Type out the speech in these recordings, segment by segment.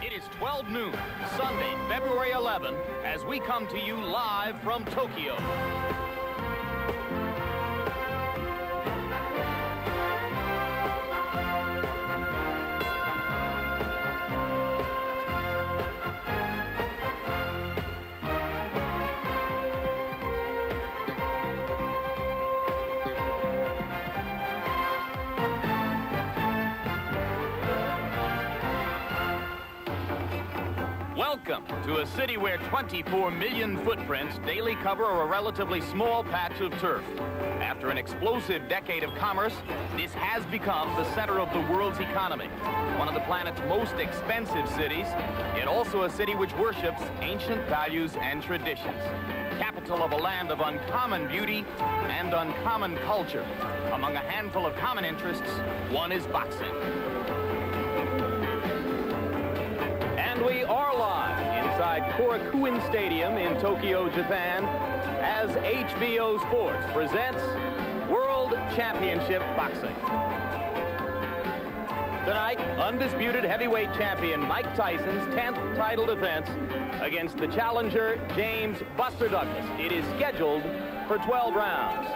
It is 12 noon, Sunday, February 11, as we come to you live from Tokyo. Welcome to a city where 24 million footprints daily cover a relatively small patch of turf. After an explosive decade of commerce, this has become the center of the world's economy. One of the planet's most expensive cities, yet also a city which worships ancient values and traditions. Capital of a land of uncommon beauty and uncommon culture. Among a handful of common interests, one is boxing. And we are live inside Korakuen Stadium in Tokyo, Japan, as HBO Sports presents World Championship Boxing. Tonight, undisputed heavyweight champion Mike Tyson's 10th title defense against the challenger James Buster Douglas. It is scheduled for 12 rounds.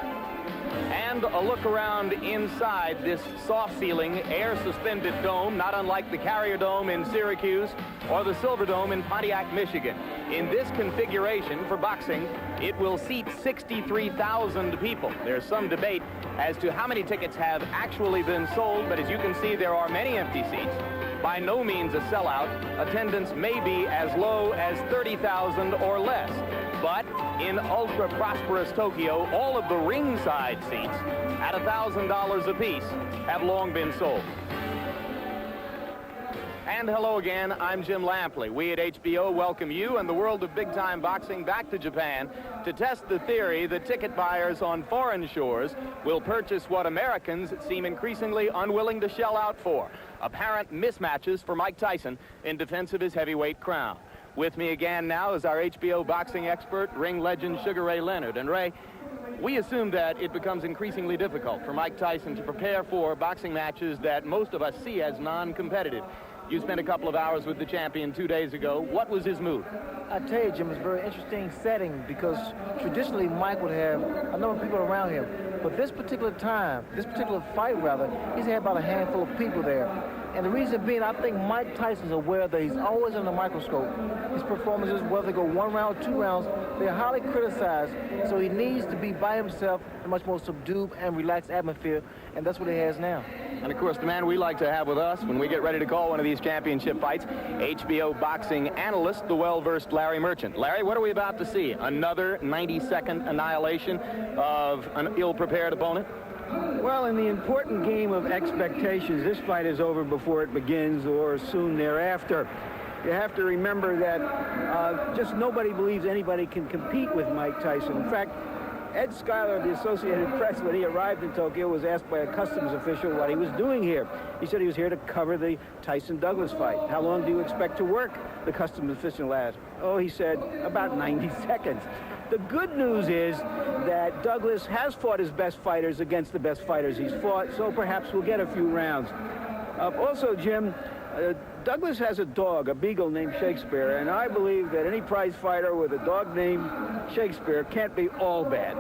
And a look around inside this soft-ceiling, air-suspended dome, not unlike the Carrier Dome in Syracuse or the Silver Dome in Pontiac, Michigan. In this configuration for boxing, it will seat 63,000 people. There's some debate as to how many tickets have actually been sold, but as you can see, there are many empty seats. By no means a sellout. Attendance may be as low as 30,000 or less. But in ultra-prosperous Tokyo, all of the ringside seats at $1,000 apiece have long been sold. And hello again, I'm Jim Lampley. We at HBO welcome you and the world of big-time boxing back to Japan to test the theory that ticket buyers on foreign shores will purchase what Americans seem increasingly unwilling to shell out for: apparent mismatches for Mike Tyson in defense of his heavyweight crown. With me again now is our HBO boxing expert, ring legend Sugar Ray Leonard. And Ray, we assume that it becomes increasingly difficult for Mike Tyson to prepare for boxing matches that most of us see as non-competitive. You spent a couple of hours with the champion 2 days ago. What was his mood? I tell you, Jim, it's a very interesting setting because traditionally Mike would have a number of people around him. But this particular time, this particular fight rather, he's had about a handful of people there. And the reason being, I think Mike Tyson's aware that he's always under the microscope. His performances, whether they go 1 round or 2 rounds, they're highly criticized. So he needs to be by himself in a much more subdued and relaxed atmosphere, and that's what he has now. And of course, the man we like to have with us when we get ready to call one of these championship fights, HBO boxing analyst, the well-versed Larry Merchant. Larry, what are we about to see? Another 90-second annihilation of an ill-prepared opponent? Well, in the important game of expectations, this fight is over before it begins or soon thereafter. You have to remember that just nobody believes anybody can compete with Mike Tyson. In fact, Ed Schuyler of the Associated Press, when he arrived in Tokyo, was asked by a customs official what he was doing here. He said he was here to cover the Tyson-Douglas fight. How long do you expect to work? The customs official asked. Oh, he said, about 90 seconds. The good news is that Douglas has fought his best fighters against the best fighters he's fought, so perhaps we'll get a few rounds. Also, Jim, Douglas has a dog, a beagle named Shakespeare, and I believe that any prize fighter with a dog named Shakespeare can't be all bad.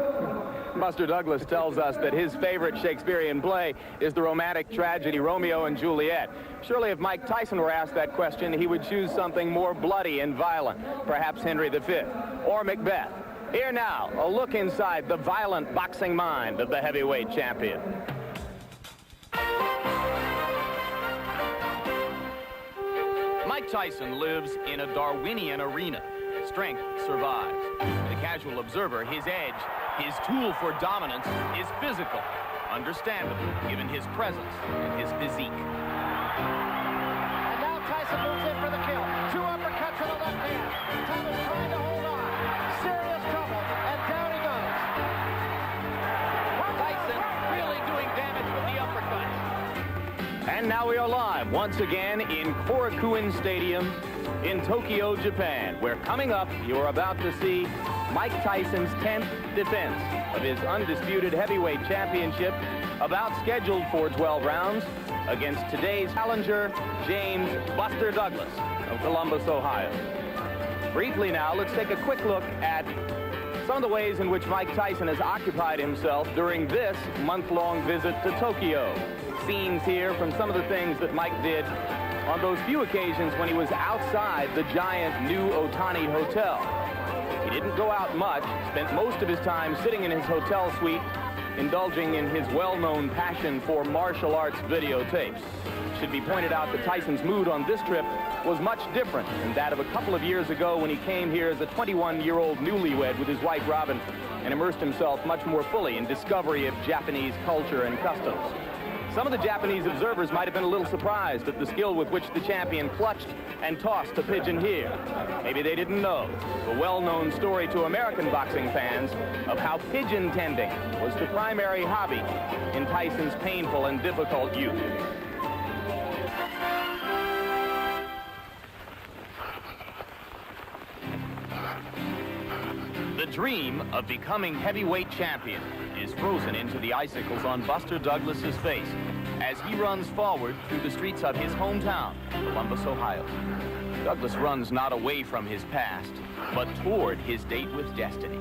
Buster Douglas tells us that his favorite Shakespearean play is the romantic tragedy Romeo and Juliet. Surely if Mike Tyson were asked that question, he would choose something more bloody and violent, perhaps Henry V or Macbeth. Here now, a look inside the violent boxing mind of the heavyweight champion. Mike Tyson lives in a Darwinian arena. Strength survives. To the casual observer, his edge, his tool for dominance, is physical. Understandable, given his presence and his physique. And now Tyson moves in for the kill. 2 uppercuts to the left hand. Thomas trying to hold on. Serious trouble, and down he goes. Tyson really doing damage with the uppercut. And now we are live once again in Korakuen Stadium in Tokyo, Japan, where coming up you are about to see Mike Tyson's 10th defense of his undisputed heavyweight championship, about scheduled for 12 rounds, against today's challenger, James Buster Douglas. of Columbus, Ohio. Briefly now, let's take a quick look at some of the ways in which Mike Tyson has occupied himself during this month-long visit to Tokyo. Scenes here from some of the things that Mike did on those few occasions when he was outside the giant new Otani Hotel. He didn't go out much, spent most of his time sitting in his hotel suite, indulging in his well-known passion for martial arts videotapes. It should be pointed out that Tyson's mood on this trip was much different than that of a couple of years ago when he came here as a 21-year-old newlywed with his wife Robin and immersed himself much more fully in discovery of Japanese culture and customs. Some of the Japanese observers might have been a little surprised at the skill with which the champion clutched and tossed a pigeon here. Maybe they didn't know the well-known story to American boxing fans of how pigeon tending was the primary hobby in Tyson's painful and difficult youth. The dream of becoming heavyweight champion is frozen into the icicles on Buster Douglas's face as he runs forward through the streets of his hometown, Columbus, Ohio. Douglas runs not away from his past, but toward his date with destiny.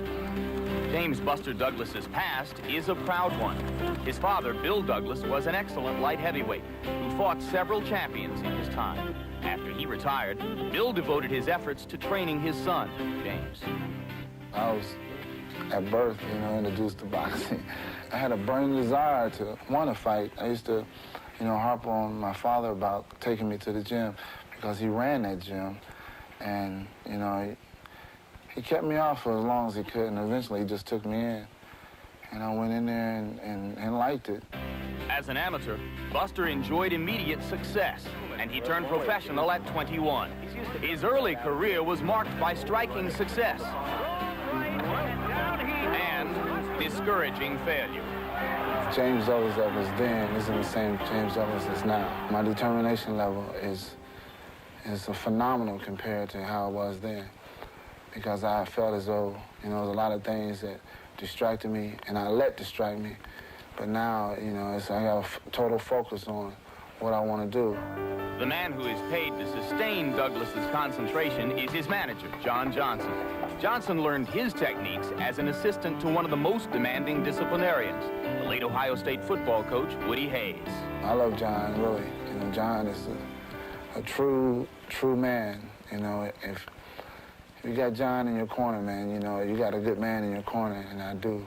James Buster Douglas's past is a proud one. His father, Bill Douglas, was an excellent light heavyweight who fought several champions in his time. After he retired, Bill devoted his efforts to training his son, James. I was, at birth, introduced to boxing. I had a burning desire to want to fight. I used to, harp on my father about taking me to the gym because he ran that gym. And, he kept me off for as long as he could, and eventually he just took me in. And I went in there and liked it. As an amateur, Buster enjoyed immediate success, and he turned professional at 21. His early career was marked by striking success and discouraging failure. James Douglas that was then isn't the same James Douglas as now. My determination level is phenomenal compared to how it was then, because I felt as though, there was a lot of things that distracted me, and I let distract me. But now, I got a total focus on what I want to do. The man who is paid to sustain Douglas's concentration is his manager, John Johnson. Johnson learned his techniques as an assistant to one of the most demanding disciplinarians, the late Ohio State football coach, Woody Hayes. I love John, really. John is a true man. If you got John in your corner, man, you got a good man in your corner, and I do.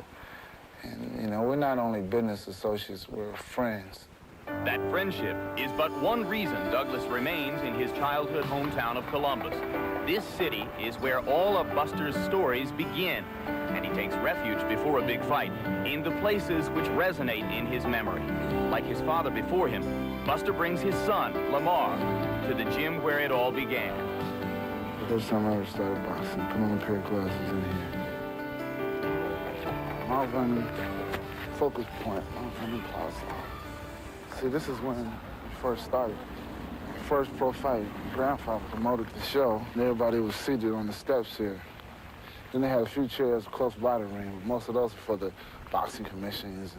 And, we're not only business associates, we're friends. That friendship is but one reason Douglas remains in his childhood hometown of Columbus. This city is where all of Buster's stories begin, and he takes refuge before a big fight in the places which resonate in his memory. Like his father before him, Buster brings his son, Lamar, to the gym where it all began. The first time I ever started boxing, put on a pair of glasses in here. I was on focus point, I was on the plaza. See, this is when it first started. First pro fight, grandfather promoted the show. Everybody was seated on the steps here. Then they had a few chairs close by the ring, but most of those were for the boxing commissions.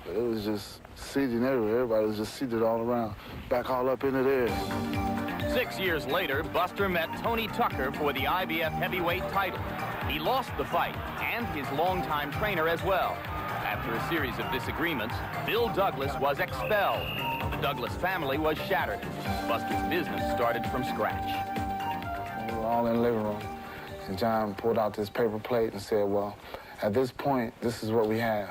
But it was just seating everywhere. Everybody was just seated all around, back all up into there. 6 years later, Buster met Tony Tucker for the IBF heavyweight title. He lost the fight, and his longtime trainer as well. After a series of disagreements, Bill Douglas was expelled. The Douglas family was shattered. Buster's business started from scratch. We were all in the living room, and John pulled out this paper plate and said, well, at this point, this is what we have.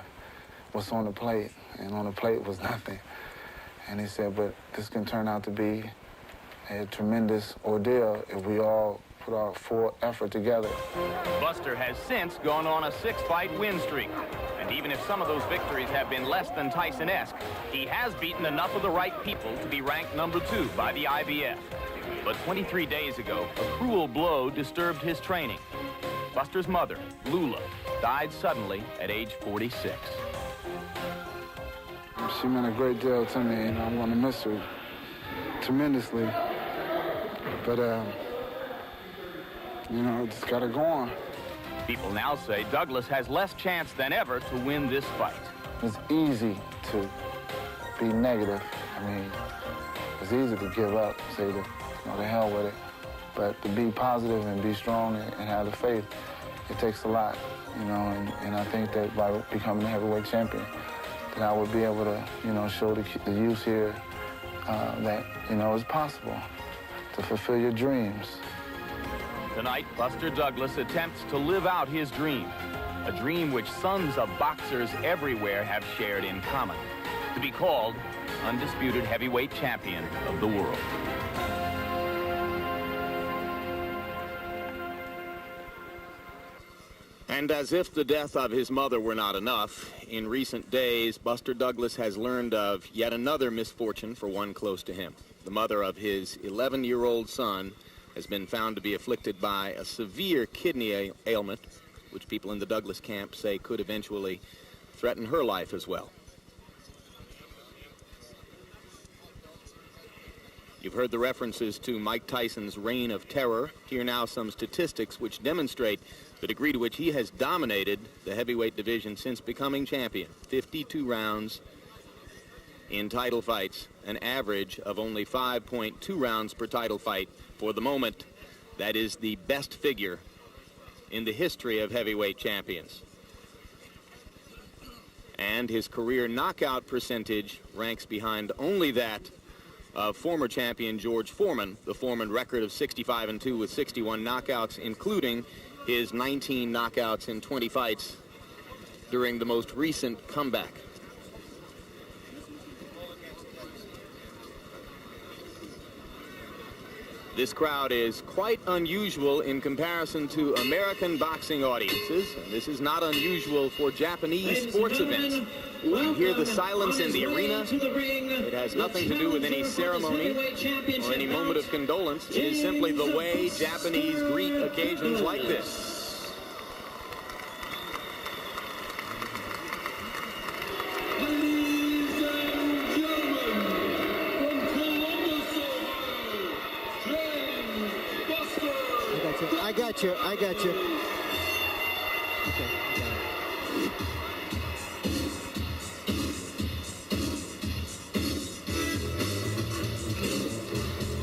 What's on the plate? And on the plate was nothing. And he said, but this can turn out to be a tremendous ordeal if we all put our full effort together. Buster has since gone on a 6-fight win streak. And even if some of those victories have been less than Tyson-esque, he has beaten enough of the right people to be ranked number 2 by the IBF. But 23 days ago, a cruel blow disturbed his training. Buster's mother, Lula, died suddenly at age 46. She meant a great deal to me, and I'm going to miss her tremendously. But, just got to go on. People now say Douglas has less chance than ever to win this fight. It's easy to be negative. It's easy to give up, say, the hell with it. But to be positive and be strong and have the faith, it takes a lot, you know, and I think that by becoming a heavyweight champion, that I would be able to, you know, show the youth here that, you know, it's possible to fulfill your dreams. Tonight, Buster Douglas attempts to live out his dream, a dream which sons of boxers everywhere have shared in common, to be called undisputed heavyweight champion of the world. And as if the death of his mother were not enough, in recent days, Buster Douglas has learned of yet another misfortune for one close to him. The mother of his 11-year-old son has been found to be afflicted by a severe kidney ailment, which people in the Douglas camp say could eventually threaten her life as well. You've heard the references to Mike Tyson's reign of terror. Here now some statistics which demonstrate the degree to which he has dominated the heavyweight division since becoming champion. 52 rounds in title fights, an average of only 5.2 rounds per title fight. For the moment, that is the best figure in the history of heavyweight champions. And his career knockout percentage ranks behind only that of former champion George Foreman, the Foreman record of 65-2 with 61 knockouts, including his 19 knockouts in 20 fights during the most recent comeback. This crowd is quite unusual in comparison to American boxing audiences, and this is not unusual for Japanese sports events. You hear the silence in the arena. It has nothing to do with any ceremony or any moment of condolence. It is simply the way Japanese greet occasions like this. I got you. Okay.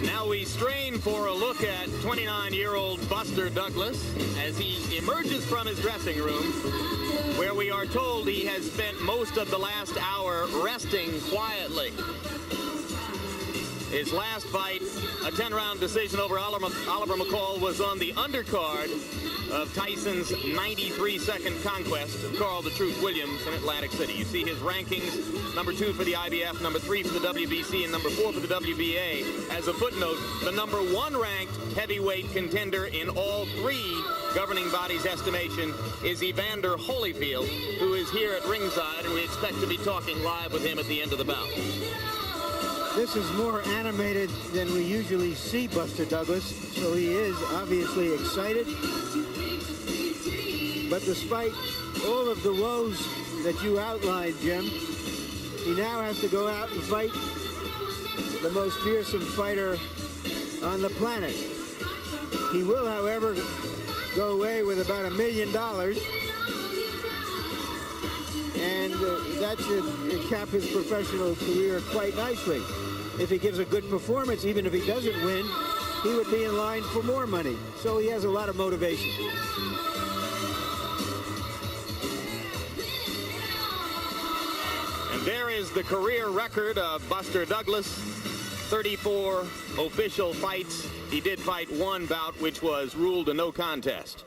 Now we strain for a look at 29-year-old Buster Douglas as he emerges from his dressing room, where we are told he has spent most of the last hour resting quietly. His last fight, a 10-round decision over Oliver McCall, was on the undercard of Tyson's 93-second conquest of Carl the Truth Williams in Atlantic City. You see his rankings, number 2 for the IBF, number 3 for the WBC, and number 4 for the WBA. As a footnote, the number 1 ranked heavyweight contender in all 3 governing bodies' estimation is Evander Holyfield, who is here at ringside, and we expect to be talking live with him at the end of the bout. This is more animated than we usually see Buster Douglas, so he is obviously excited. But despite all of the woes that you outlined, Jim, he now has to go out and fight the most fearsome fighter on the planet. He will, however, go away with about $1 million, and that should cap his professional career quite nicely. If he gives a good performance, even if he doesn't win, he would be in line for more money. So he has a lot of motivation. And there is the career record of Buster Douglas. 34 official fights. He did fight 1 bout, which was ruled a no contest.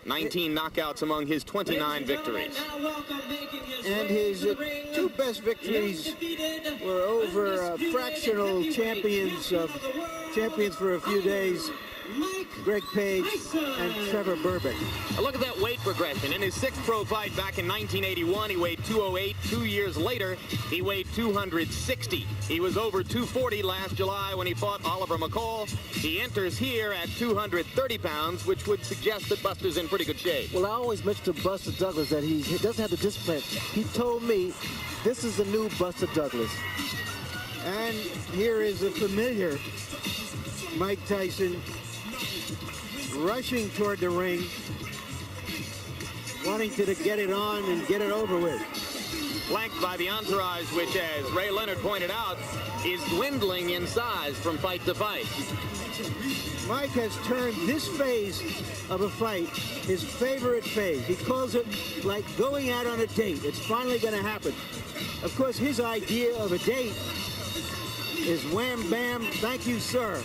19 knockouts among his 29 victories. And his 2 best victories were over fractional champions for a few days, Greg Page and Trevor Burbick. Look at that weight progression. In his 6th pro fight back in 1981, he weighed 208. 2 years later, he weighed 260. He was over 240 last July when he fought Oliver McCall. He enters here at 230 pounds, which would suggest that Buster's in pretty good shape. Well, I always mention to Buster Douglas that he doesn't have the discipline. He told me this is the new Buster Douglas. And here is a familiar Mike Tyson rushing toward the ring, wanting to get it on and get it over with. Flanked by the entourage, which, as Ray Leonard pointed out, is dwindling in size from fight to fight. Mike has turned this phase of a fight his favorite phase. He calls it like going out on a date. It's finally going to happen. Of course, his idea of a date is wham, bam, thank you, sir.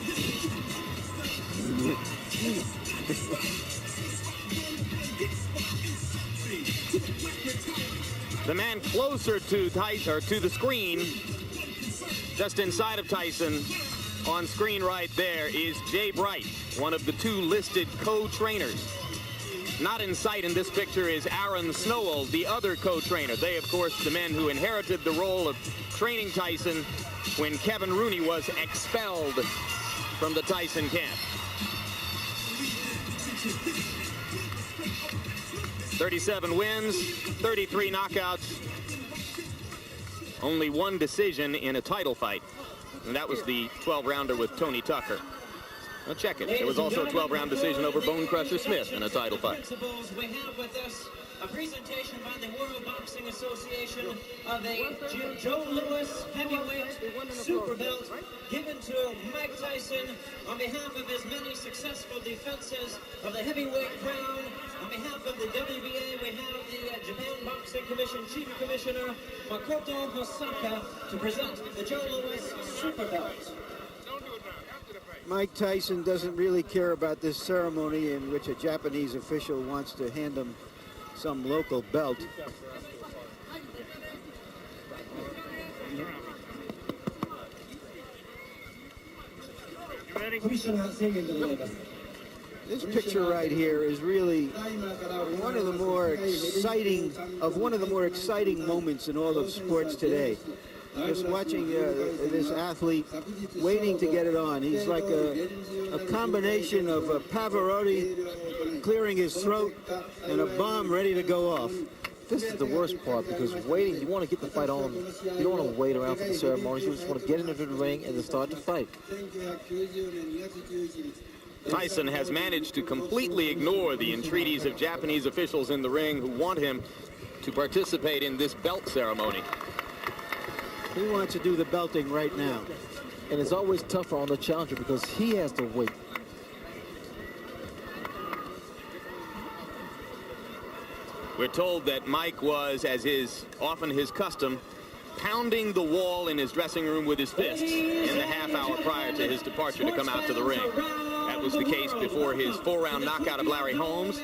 The man closer to Tyson, or to the screen, just inside of Tyson, on screen right there, is Jay Bright, one of the two listed co-trainers. Not in sight in this picture is Aaron Snowell, the other co-trainer. They, of course, the men who inherited the role of training Tyson when Kevin Rooney was expelled from the Tyson camp. 37 wins, 33 knockouts, only one decision in a title fight, and that was the 12-rounder with Tony Tucker. Now check it. There was also a 12-round decision over Bone Crusher Smith in a title fight. We have with us a presentation by the World Boxing Association of a Joe Louis heavyweight super belt given to Mike Tyson on behalf of his many successful defenses of the heavyweight crown. On behalf of the WBA, we have the Japan Boxing Commission Chief Commissioner Makoto Hosaka to present the Joe Louis super belt. Mike Tyson doesn't really care about this ceremony in which a Japanese official wants to hand him some local belt. This picture right here is really one of the more exciting moments in all of sports today. Just watching this athlete waiting to get it on. He's like a combination of Pavarotti clearing his throat and a bomb ready to go off. This is the worst part because waiting, you want to get the fight on. You don't want to wait around for the ceremonies. You just want to get into the ring and then start the fight. Tyson has managed to completely ignore the entreaties of Japanese officials in the ring who want him to participate in this belt ceremony. He wants to do the belting right now. And it's always tougher on the challenger because he has to wait. We're told that Mike was, as is often his custom, pounding the wall in his dressing room with his fists in the half hour prior to his departure to come out to the ring. That was the case before his 4-round knockout of Larry Holmes.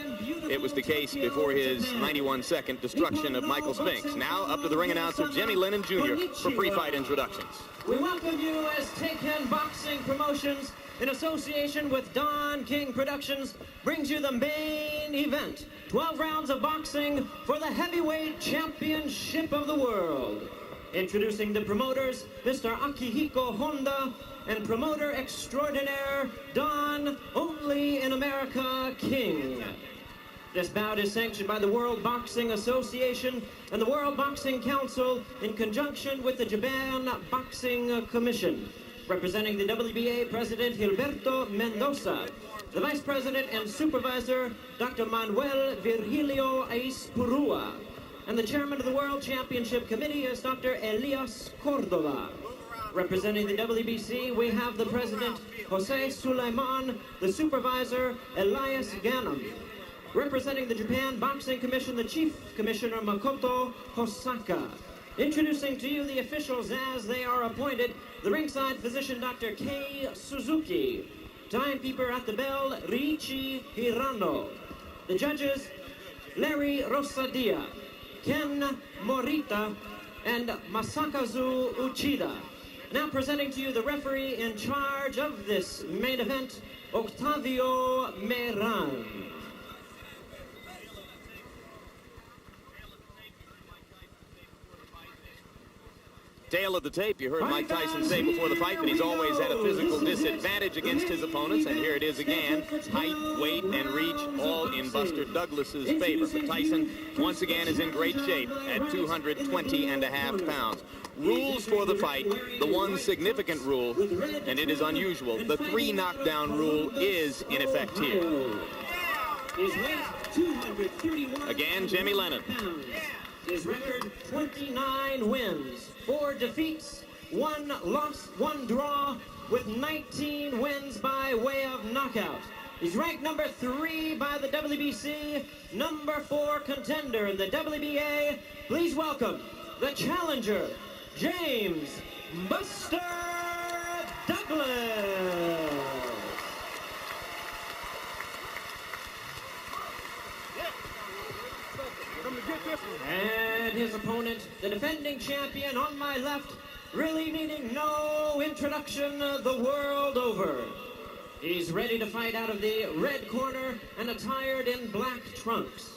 It was the case before his 91-second destruction of Michael Spinks. Now up to the ring announcer Jimmy Lennon Jr. for pre-fight introductions. We welcome you as Taken Boxing Promotions in association with Don King Productions brings you the main event. 12 rounds of boxing for the heavyweight championship of the world. Introducing the promoters, Mr. Akihiko Honda, and promoter extraordinaire, Don Only in America King. This bout is sanctioned by the World Boxing Association and the World Boxing Council in conjunction with the Japan Boxing Commission. Representing the WBA President Gilberto Mendoza, the Vice President and Supervisor, Dr. Manuel Virgilio Aispurua, and the Chairman of the World Championship Committee is Dr. Elias Cordova. Representing the WBC, we have the President, Jose Sulaiman, the Supervisor, Elias Ganem. Representing the Japan Boxing Commission, the Chief Commissioner, Makoto Hosaka. Introducing to you the officials as they are appointed, the ringside physician, Dr. Kei Suzuki. Timekeeper at the bell, Riichi Hirano. The judges, Larry Rosadia, Ken Morita, and Masakazu Uchida. Now presenting to you the referee in charge of this main event, Octavio Meran. Tale of the tape, you heard Mike Tyson say before the fight that he's always at a physical disadvantage against his opponents, and here it is again. Height, weight, and reach all in Buster Douglas's favor. But Tyson, once again, is in great shape at 220.5 pounds. Rules for the fight, the one significant rule, and it is unusual, the 3 knockdown rule is in effect here. Again, Jimmy Lennon. His record, 29 wins, 4 defeats, 1 loss, 1 draw, with 19 wins by way of knockout. He's ranked number 3 by the WBC, number 4 contender in the WBA. Please welcome the challenger, James Buster Douglas. And his opponent, the defending champion on my left, really needing no introduction the world over. He's ready to fight out of the red corner and attired in black trunks.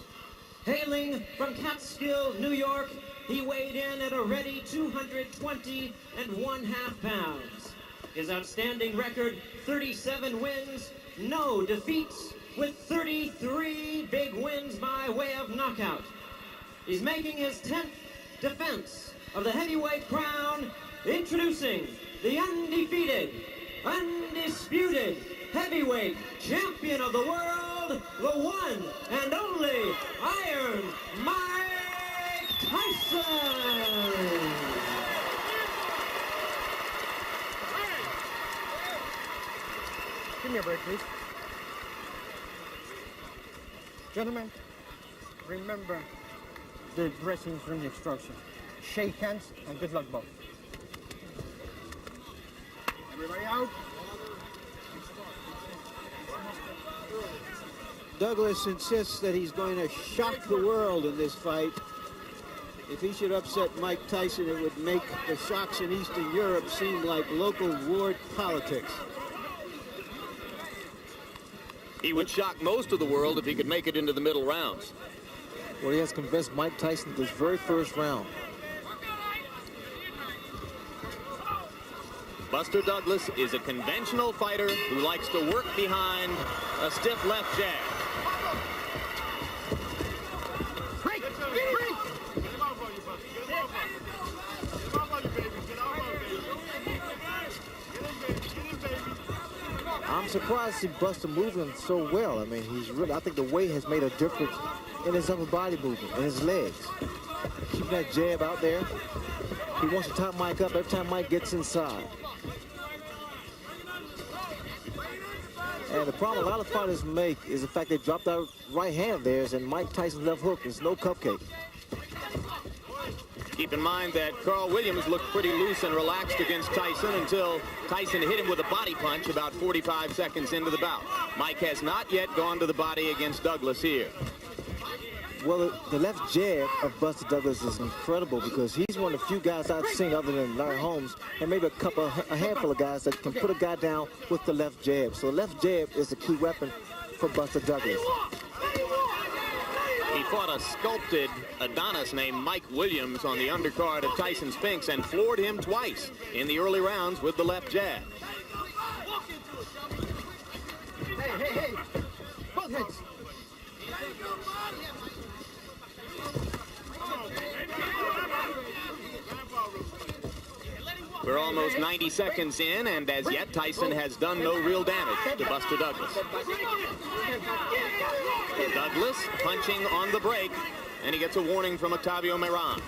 Hailing from Catskill, New York, he weighed in at a ready 220 1/2 pounds. His outstanding record, 37 wins, no defeats, with 33 big wins by way of knockout. He's making his 10th defense of the heavyweight crown, introducing the undefeated, undisputed heavyweight champion of the world, the one and only Iron Mike Tyson. Give me a break, please. Gentlemen, remember the dressing room instruction. Shake hands and good luck, both. Everybody out. Douglas insists that he's going to shock the world in this fight. If he should upset Mike Tyson, it would make the shocks in Eastern Europe seem like local ward politics. He would shock most of the world if he could make it into the middle rounds. Well, he has convinced Mike Tyson this very first round. Buster Douglas is a conventional fighter who likes to work behind a stiff left jab. Break! Break! I'm surprised to see Buster moving so well. I mean, I think the weight has made a difference in his upper body movement and his legs. Keeping that jab out there. He wants to top Mike up every time Mike gets inside. And the problem a lot of fighters make is the fact they drop that right hand of theirs, and Mike Tyson's left hook is no cupcake. Keep in mind that Carl Williams looked pretty loose and relaxed against Tyson until Tyson hit him with a body punch about 45 seconds into the bout. Mike has not yet gone to the body against Douglas here. Well, the left jab of Buster Douglas is incredible because he's one of the few guys I've seen other than Larry Holmes and maybe a handful of guys that can put a guy down with the left jab. So the left jab is the key weapon for Buster Douglas. He fought a sculpted Adonis named Mike Williams on the undercard of Tyson Spinks and floored him twice in the early rounds with the left jab. Hey! Both heads! We're almost 90 seconds in, and as yet, Tyson has done no real damage to Buster Douglas. Douglas punching on the break, and he gets a warning from Octavio Meran.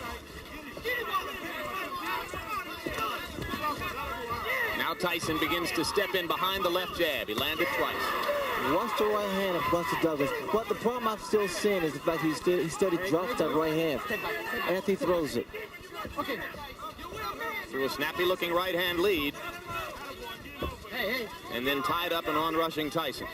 Now Tyson begins to step in behind the left jab. He landed twice. Watch the right hand of Buster Douglas, but the problem I'm still seeing is the fact he steady drops that right hand after he throws it. Through a snappy-looking right-hand lead, and then tied up and on-rushing Tyson.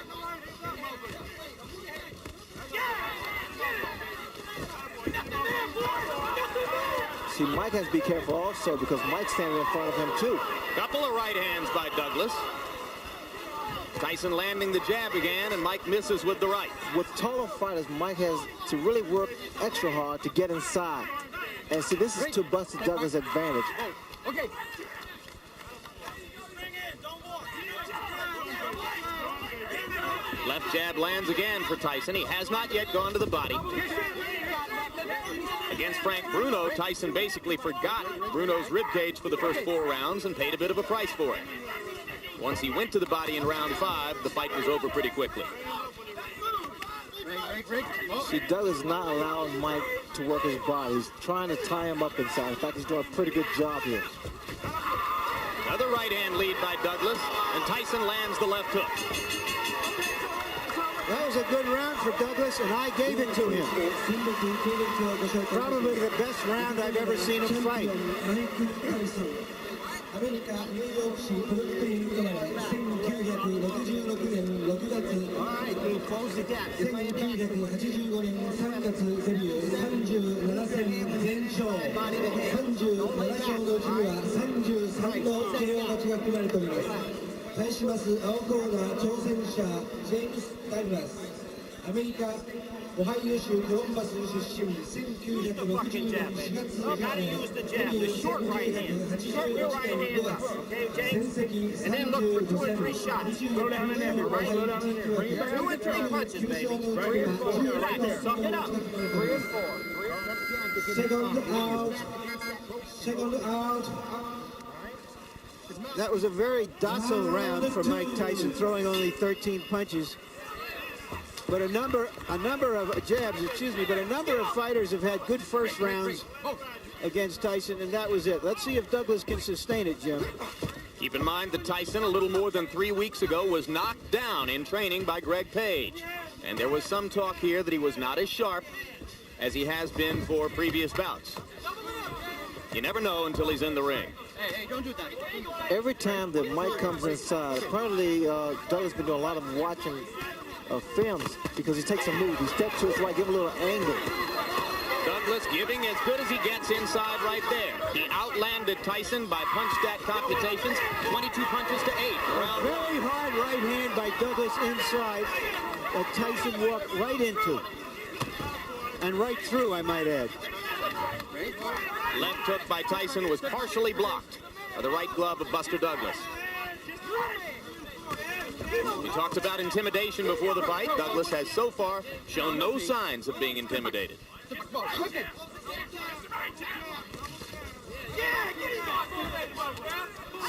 See, Mike has to be careful also because Mike's standing in front of him too. Couple of right hands by Douglas. Tyson landing the jab again, and Mike misses with the right. With total fighters, Mike has to really work extra hard to get inside. And see, this is to Buster Douglas' advantage. Okay. Left jab lands again for Tyson. He has not yet gone to the body. Against Frank Bruno, Tyson basically forgot Bruno's ribcage for the first 4 rounds and paid a bit of a price for it. Once he went to the body in round 5, the fight was over pretty quickly. See, Douglas is not allowing Mike to work his body. He's trying to tie him up inside. In fact, he's doing a pretty good job here. Another right hand lead by Douglas, and Tyson lands the left hook. That was a good round for Douglas, and I gave it to him. Probably the best round I've ever seen him fight. All right, we close the gap. 오하이오 주 콜럼버스 출신 1964년 4월 How to use the jab, the short right hand. Short right hand up, okay, James? And then look for 2 or 3 shots. Go down in there, right? Go down in there. Bring it back. 2 or 3 punches, baby. 3 or 4. Relax, suck it up. 3 or 4. Second out. That was a very docile round for Mike Tyson, throwing only 13 punches. But a number of jabs, but a number of fighters have had good first rounds against Tyson, and that was it. Let's see if Douglas can sustain it, Jim. Keep in mind that Tyson, a little more than 3 weeks ago, was knocked down in training by Greg Page. And there was some talk here that he was not as sharp as he has been for previous bouts. You never know until he's in the ring. Hey, don't do that. Every time that Mike comes inside, apparently Douglas been doing a lot of watching films because he takes a move. He steps to his right, give a little angle. Douglas giving as good as he gets inside right there. He outlanded Tyson by punch stat computations, 22 punches to 8. Very hard right hand by Douglas inside that Tyson walked right into. And right through, I might add. Left hook by Tyson was partially blocked by the right glove of Buster Douglas. We talked about intimidation before the fight. Douglas has so far shown no signs of being intimidated.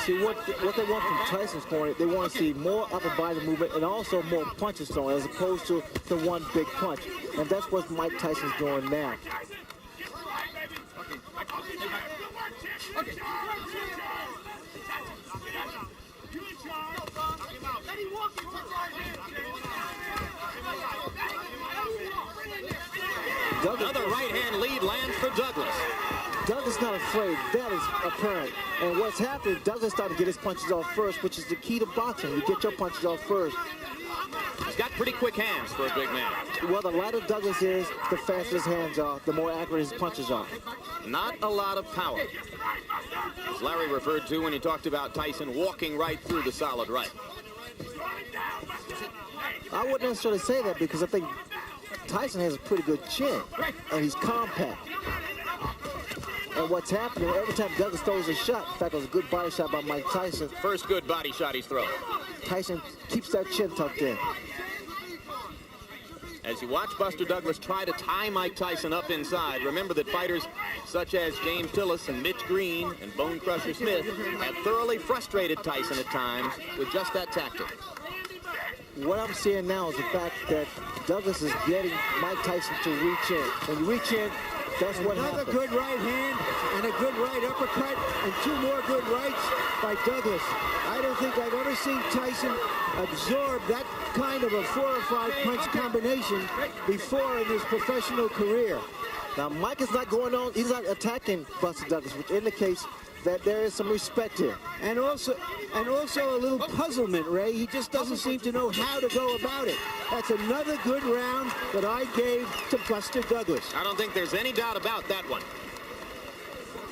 See, what they want from Tyson's point, they want to see more upper body movement and also more punches thrown as opposed to the one big punch. And that's what Mike Tyson's doing now. Another right-hand lead lands for Douglas. Douglas not afraid. That is apparent. And what's happened, Douglas started to get his punches off first, which is the key to boxing. You get your punches off first. He's got pretty quick hands for a big man. Well, the lighter Douglas is, the faster his hands are, the more accurate his punches are. Not a lot of power, as Larry referred to when he talked about Tyson walking right through the solid right. I wouldn't necessarily say that because I think Tyson has a pretty good chin, and he's compact. And what's happening, every time Douglas throws a shot, in fact, it was a good body shot by Mike Tyson. First good body shot he's thrown. Tyson keeps that chin tucked in. As you watch Buster Douglas try to tie Mike Tyson up inside, remember that fighters such as James Tillis and Mitch Green and Bone Crusher Smith have thoroughly frustrated Tyson at times with just that tactic. What I'm seeing now is the fact that Douglas is getting Mike Tyson to reach in. When you reach in, that's what happens. Another good right hand and a good right uppercut and 2 more good rights by Douglas. I don't think I've ever seen Tyson absorb that kind of a 4 or 5 punch combination before in his professional career. Now, Mike is not going on, he's not attacking Buster Douglas, which indicates that there is some respect here. And also a little puzzlement, Ray. He just doesn't seem to know how to go about it. That's another good round that I gave to Buster Douglas. I don't think there's any doubt about that one.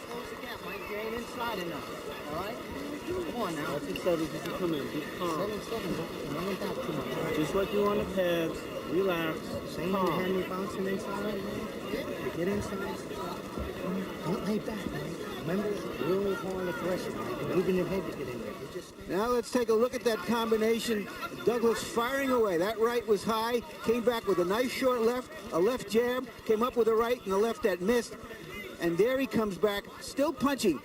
Close the gap, Mike. You ain't inside enough. All right? Come on now. That's excited as you come in. Be calm. 7-7. Don't run back too much. Just like you on the pads. Relax. Same when you had me bouncing inside, man. Get inside. Don't lay back, man. Remember, real hard aggression. Moving your head to get in there. Now let's take a look at that combination. Douglas firing away. That right was high. Came back with a nice short left, a left jab. Came up with a right and a left that missed. And there he comes back, still punching.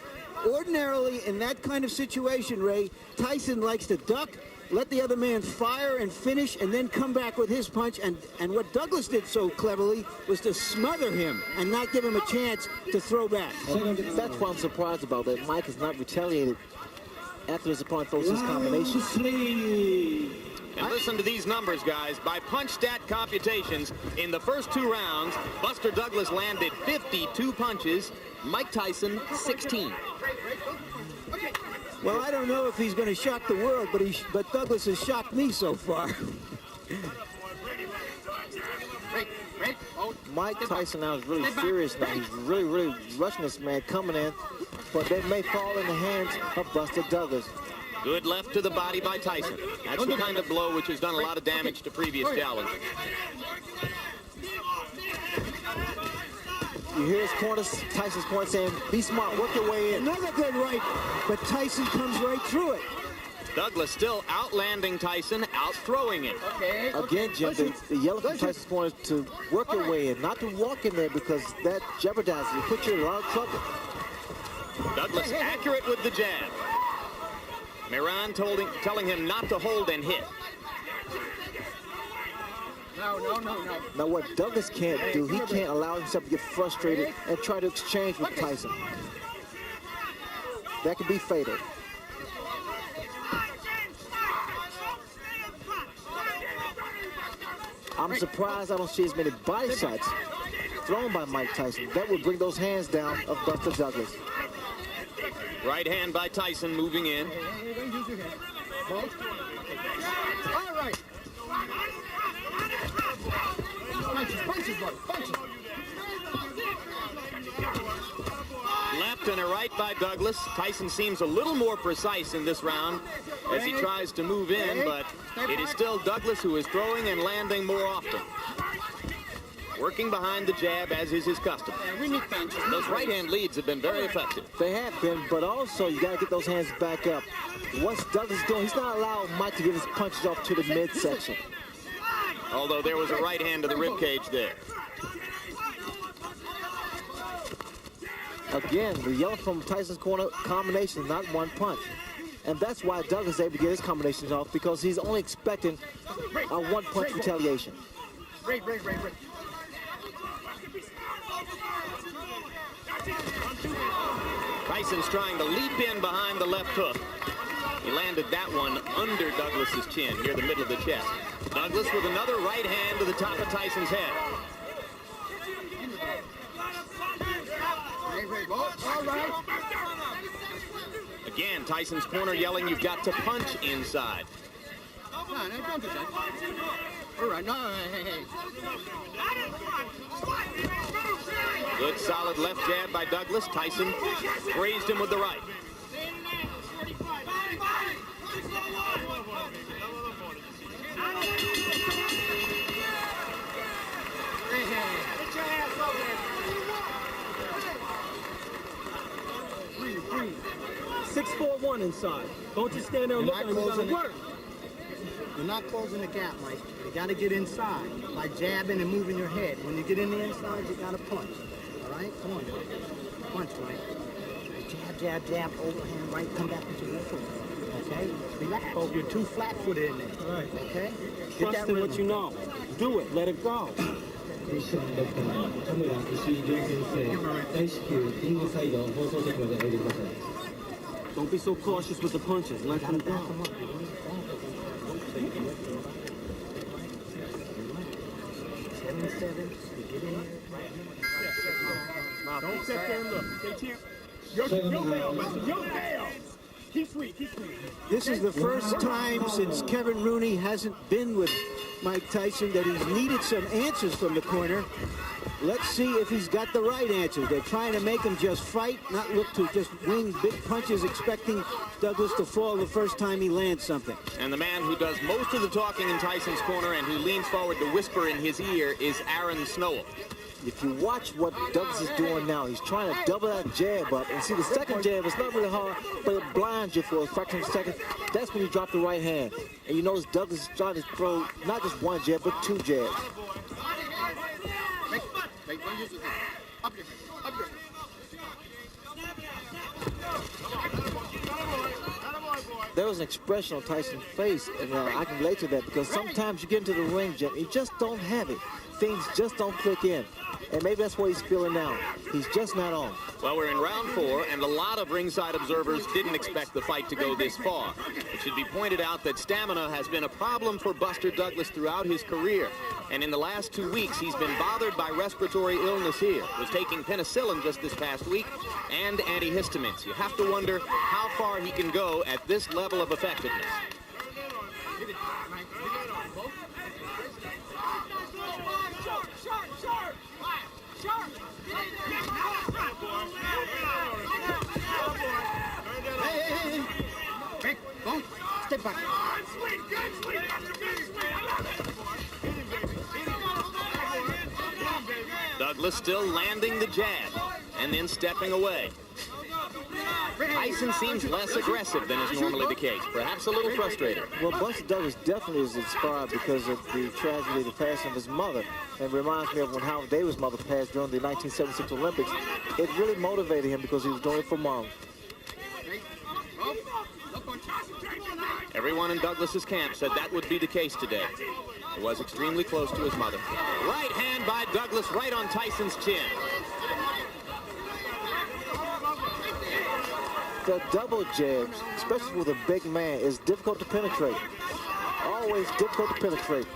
Ordinarily, in that kind of situation, Ray, Tyson likes to duck, let the other man fire and finish, and then come back with his punch. And what Douglas did so cleverly was to smother him and not give him a chance to throw back. And that's what I'm surprised about, that Mike has not retaliated after his opponent throws his combination. And listen to these numbers, guys. By punch stat computations, in the first 2 rounds, Buster Douglas landed 52 punches, Mike Tyson 16. Well, I don't know if he's going to shock the world, but Douglas has shocked me so far. Mike Tyson now is really serious now. He's really rushing this man coming in, but they may fall in the hands of Buster Douglas. Good left to the body by Tyson. That's the kind of blow which has done a lot of damage to previous challengers. You hear his corner, Tyson's corner saying, be smart, work your way in. Another good right, but Tyson comes right through it. Douglas still outlanding Tyson, out-throwing him. Again, Jim, the yellow from Tyson's corner is to work your way in, not to walk in there because that jeopardizes you, puts you in a lot of trouble. Douglas accurate with the jab. Miran telling him not to hold and hit. No. Now what Douglas can't do, he can't allow himself to get frustrated and try to exchange with Tyson. That could be fatal. I'm surprised I don't see as many body shots thrown by Mike Tyson. That would bring those hands down of Buster Douglas. Right hand by Tyson moving in. All right. Punches, buddy, punches. Left and a right by Douglas. Tyson seems a little more precise in this round as he tries to move in, but it is still Douglas who is throwing and landing more often. Working behind the jab, as is his custom. Those right-hand leads have been very effective. They have been, but also you got to get those hands back up. What's Douglas doing? He's not allowing Mike to get his punches off to the midsection. Although there was a right hand to the ribcage there. Again, the yellow from Tyson's corner combination, not one punch. And that's why Douglas is able to get his combinations off, because he's only expecting a one-punch retaliation. Right. Tyson's trying to leap in behind the left hook. He landed that one under Douglas's chin, near the middle of the chest. Douglas with another right hand to the top of Tyson's head. All right. Again, Tyson's corner yelling, you've got to punch inside. No, don't do that. All right, no, hey. Good solid left jab by Douglas. Tyson grazed him with the right. Get your ass over there. 6-4-1 inside. Don't just stand there and look at him. You gotta work. You're not closing the gap, Mike. You got to get inside by jabbing and moving your head. When you get in the inside, you got to punch. All right? Come on, Mike. Punch, Mike. Jab, overhand right, come back into your foot. Okay? Relax. Oh, you're too flat-footed in there. All right. Okay? Trust in what you know. Do it. Let it go. Don't be so cautious with the punches. Let them go. Don't sit there and look. Your bail, listen, your bail. Keep sweet. This is the first time since Kevin Rooney hasn't been with Mike Tyson that he's needed some answers from the corner. Let's see if he's got the right answers. They're trying to make him just fight, not look to just wing big punches, expecting Douglas to fall the first time he lands something. And the man who does most of the talking in Tyson's corner and who leans forward to whisper in his ear is Aaron Snowell. If you watch what Douglas is doing now, he's trying to double that jab up. And see, the second jab is not really hard, but it blinds you for a fraction of a second. That's when you drop the right hand. And you notice Douglas is trying to throw not just one jab, but two jabs. Up here. there was an expression on Tyson's face, and I can relate to that because sometimes you get into the ring, Jim, you just don't have it. Things just don't click in. And maybe that's what he's feeling now. He's just not on. Well, we're in round 4, and a lot of ringside observers didn't expect the fight to go this far. It should be pointed out that stamina has been a problem for Buster Douglas throughout his career. And in the last 2 weeks, he's been bothered by respiratory illness here. Was taking penicillin just this past week and antihistamines. You have to wonder how far he can go at this level of effectiveness. Hey, don't step back. Douglas still landing the jab and then stepping away. Tyson seems less aggressive than is normally the case, perhaps a little frustrated. Well, Buster Douglas definitely is inspired because of the tragedy of the passing of his mother. And reminds me of when Howard Davis' mother passed during the 1976 Olympics. It really motivated him because he was doing it for Mom. Everyone in Douglas's camp said that would be the case today. He was extremely close to his mother. Right hand by Douglas right on Tyson's chin. The double jabs, especially with a big man, is difficult to penetrate. Always difficult to penetrate.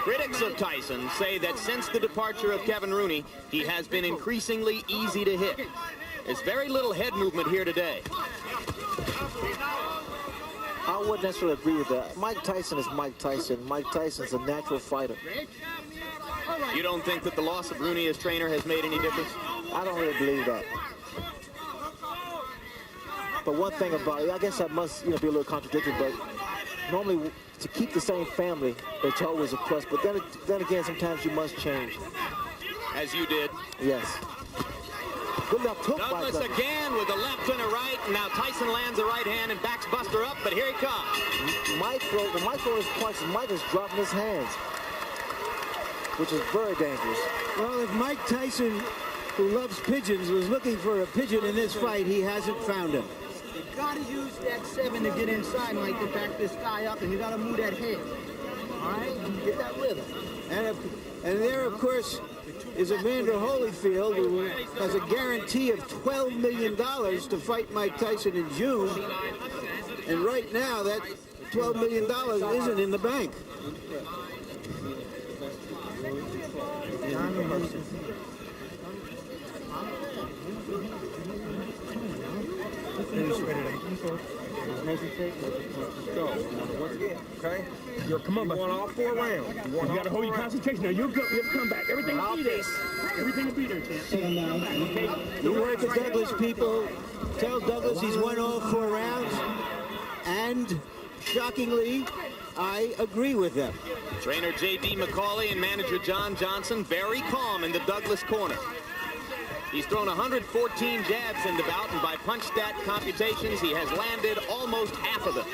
Critics of Tyson say that since the departure of Kevin Rooney, he has been increasingly easy to hit. There's very little head movement here today. I wouldn't necessarily agree with that. Mike Tyson is Mike Tyson. Mike Tyson's a natural fighter. You don't think that the loss of Rooney as trainer has made any difference? I don't really believe that. But one thing about it, I guess I must, be a little contradictory, but normally to keep the same family, it's always a plus. But then again, sometimes you must change. As you did. Yes. Good left hook by Douglas again with a left and a right. Now Tyson lands a right hand and backs Buster up, but here he comes. The micro is points, and Mike is dropping his hands, which is very dangerous. Well, if Mike Tyson, who loves pigeons, was looking for a pigeon in this fight, he hasn't found him. You gotta use that 7 to get inside, Mike, to back this guy up, and you gotta move that head. All right? Get that rhythm. And there, of course, is Evander Holyfield, who has a guarantee of $12 million to fight Mike Tyson in June. And right now, that $12 million isn't in the bank. Okay? Come on, you want all 4 rounds. You got to hold your concentration. Now, you come back. Everything will be there. Everything will be there, champ. You heard the Douglas people. Tell Douglas he's won all 4 rounds. And, shockingly, I agree with them. Trainer J.D. McCauley and manager John Johnson very calm in the Douglas corner. He's thrown 114 jabs in the bout, and by punch stat computations, he has landed almost half of them.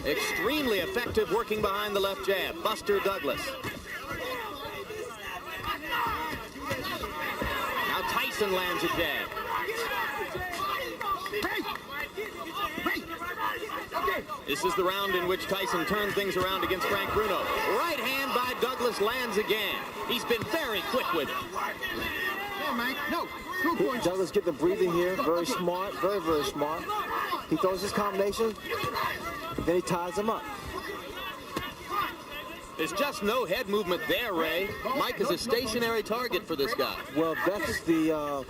Extremely effective working behind the left jab. Buster Douglas. Now Tyson lands a jab. This is the round in which Tyson turned things around against Frank Bruno. Right hand by Douglas lands again. He's been very quick with it. No. Douglas get the breathing here. Very smart. Very, very smart. He throws his combination. Then he ties him up. There's just no head movement there, Ray. Mike is a stationary target for this guy. Well, that's the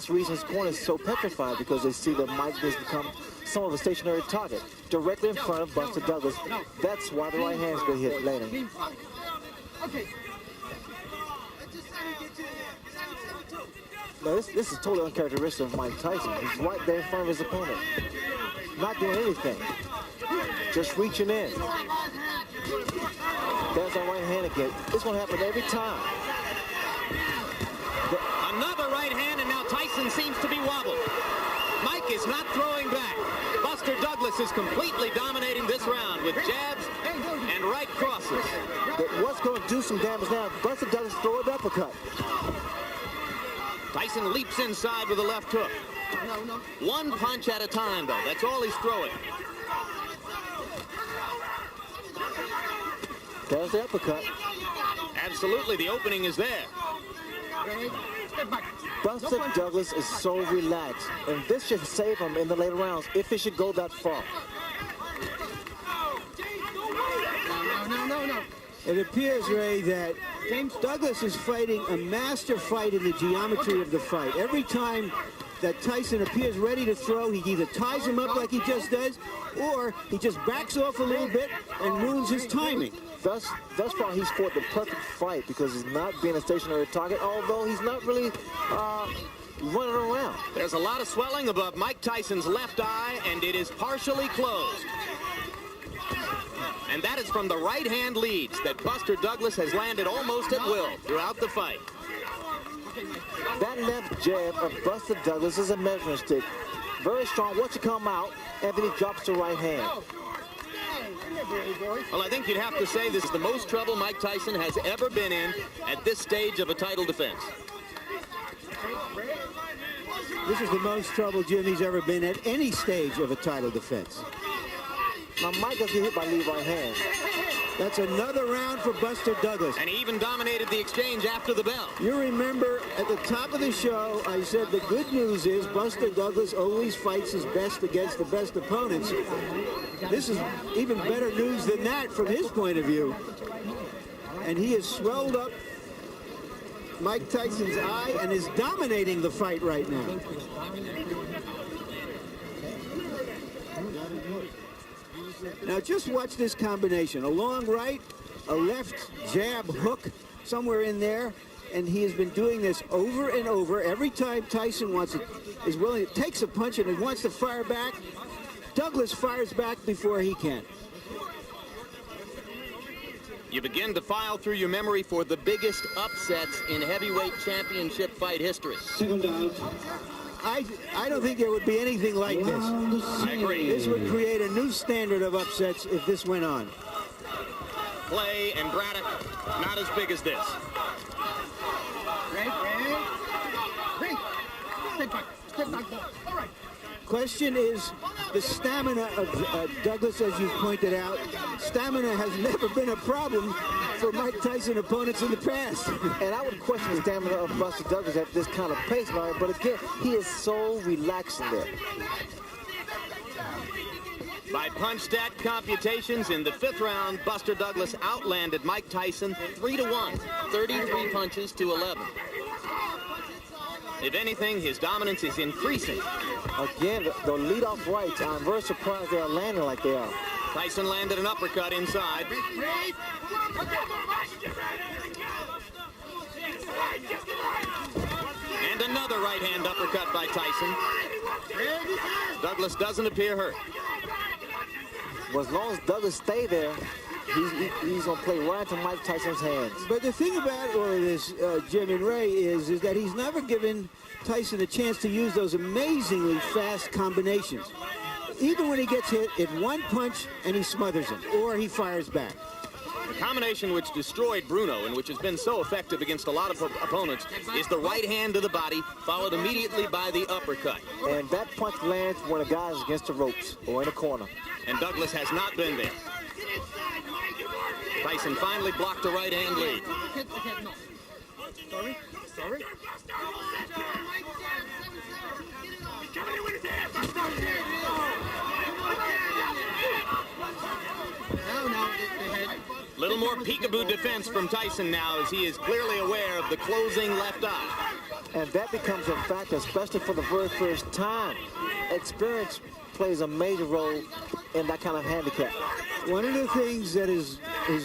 reason his corner is so petrified, because they see that Mike has become somewhat of a stationary target directly in front of Buster Douglas. That's why the right hand's been hit landing. Okay. Now, this is totally uncharacteristic of Mike Tyson. He's right there in front of his opponent, not doing anything, just reaching in. There's our right hand again. It's going to happen every time. Another right hand, and now Tyson seems to be wobbled. Mike is not throwing back. Buster Douglas is completely dominating this round with jabs and right crosses. But what's going to do some damage now? Buster Douglas throw an uppercut. Tyson leaps inside with a left hook. One punch at a time, though. That's all he's throwing. There's the uppercut. Absolutely, the opening is there. Buster Douglas is so relaxed, and this should save him in the later rounds if it should go that far. No. It appears, Ray, that Douglas is fighting a master fight in the geometry of the fight. Every time that Tyson appears ready to throw, he either ties him up like he just does, or he just backs off a little bit and ruins his timing. Thus far, he's fought the perfect fight because he's not being a stationary target, although he's not really running around. There's a lot of swelling above Mike Tyson's left eye, and it is partially closed. And that is from the right-hand leads that Buster Douglas has landed almost at will throughout the fight. That left jab of Buster Douglas is a measuring stick. Very strong. Once you come out, and then he drops the right hand. Well, I think you'd have to say this is the most trouble Mike Tyson has ever been in at this stage of a title defense. This is the most trouble Jimmy's ever been at any stage of a title defense. Now, Mike doesn't get hit by lead right hand. That's another round for Buster Douglas. And he even dominated the exchange after the bell. You remember at the top of the show, I said the good news is Buster Douglas always fights his best against the best opponents. This is even better news than that from his point of view. And he has swelled up Mike Tyson's eye and is dominating the fight right now. Now just watch this combination. A long right, a left jab hook somewhere in there, and he has been doing this over and over. Every time Tyson is willing, takes a punch and he wants to fire back, Douglas fires back before he can. You begin to file through your memory for the biggest upsets in heavyweight championship fight history. I don't think there would be anything like this. I agree. This would create a new standard of upsets if this went on. Clay and Braddock, not as big as this. Question is the stamina of Douglas, as you've pointed out. Stamina has never been a problem for Mike Tyson opponents in the past. And I would question the stamina of Buster Douglas at this kind of pace, Larry, but again, he is so relaxed in there. By punch stat computations in the 5th round, Buster Douglas outlanded Mike Tyson 3-1, 33 punches to 11. If anything, his dominance is increasing. Again, the lead-off rights, I'm very surprised they are landing like they are. Tyson landed an uppercut inside. And another right-hand uppercut by Tyson. Douglas doesn't appear hurt. Well, as long as Douglas stay there, he's going to play right into Mike Tyson's hands. But the thing about all of this, Jim and Ray, is that he's never given Tyson a chance to use those amazingly fast combinations. Even when he gets hit, it's one punch and he smothers him, or he fires back. The combination which destroyed Bruno and which has been so effective against a lot of opponents is the right hand to the body, followed immediately by the uppercut. And that punch lands when a guy is against the ropes or in a corner. And Douglas has not been there. Tyson finally blocked a right-hand lead. Sorry. Little more peekaboo defense from Tyson now, as he is clearly aware of the closing left eye. And that becomes a factor, especially for the very first time. Experience plays a major role in that kind of handicap. One of the things that his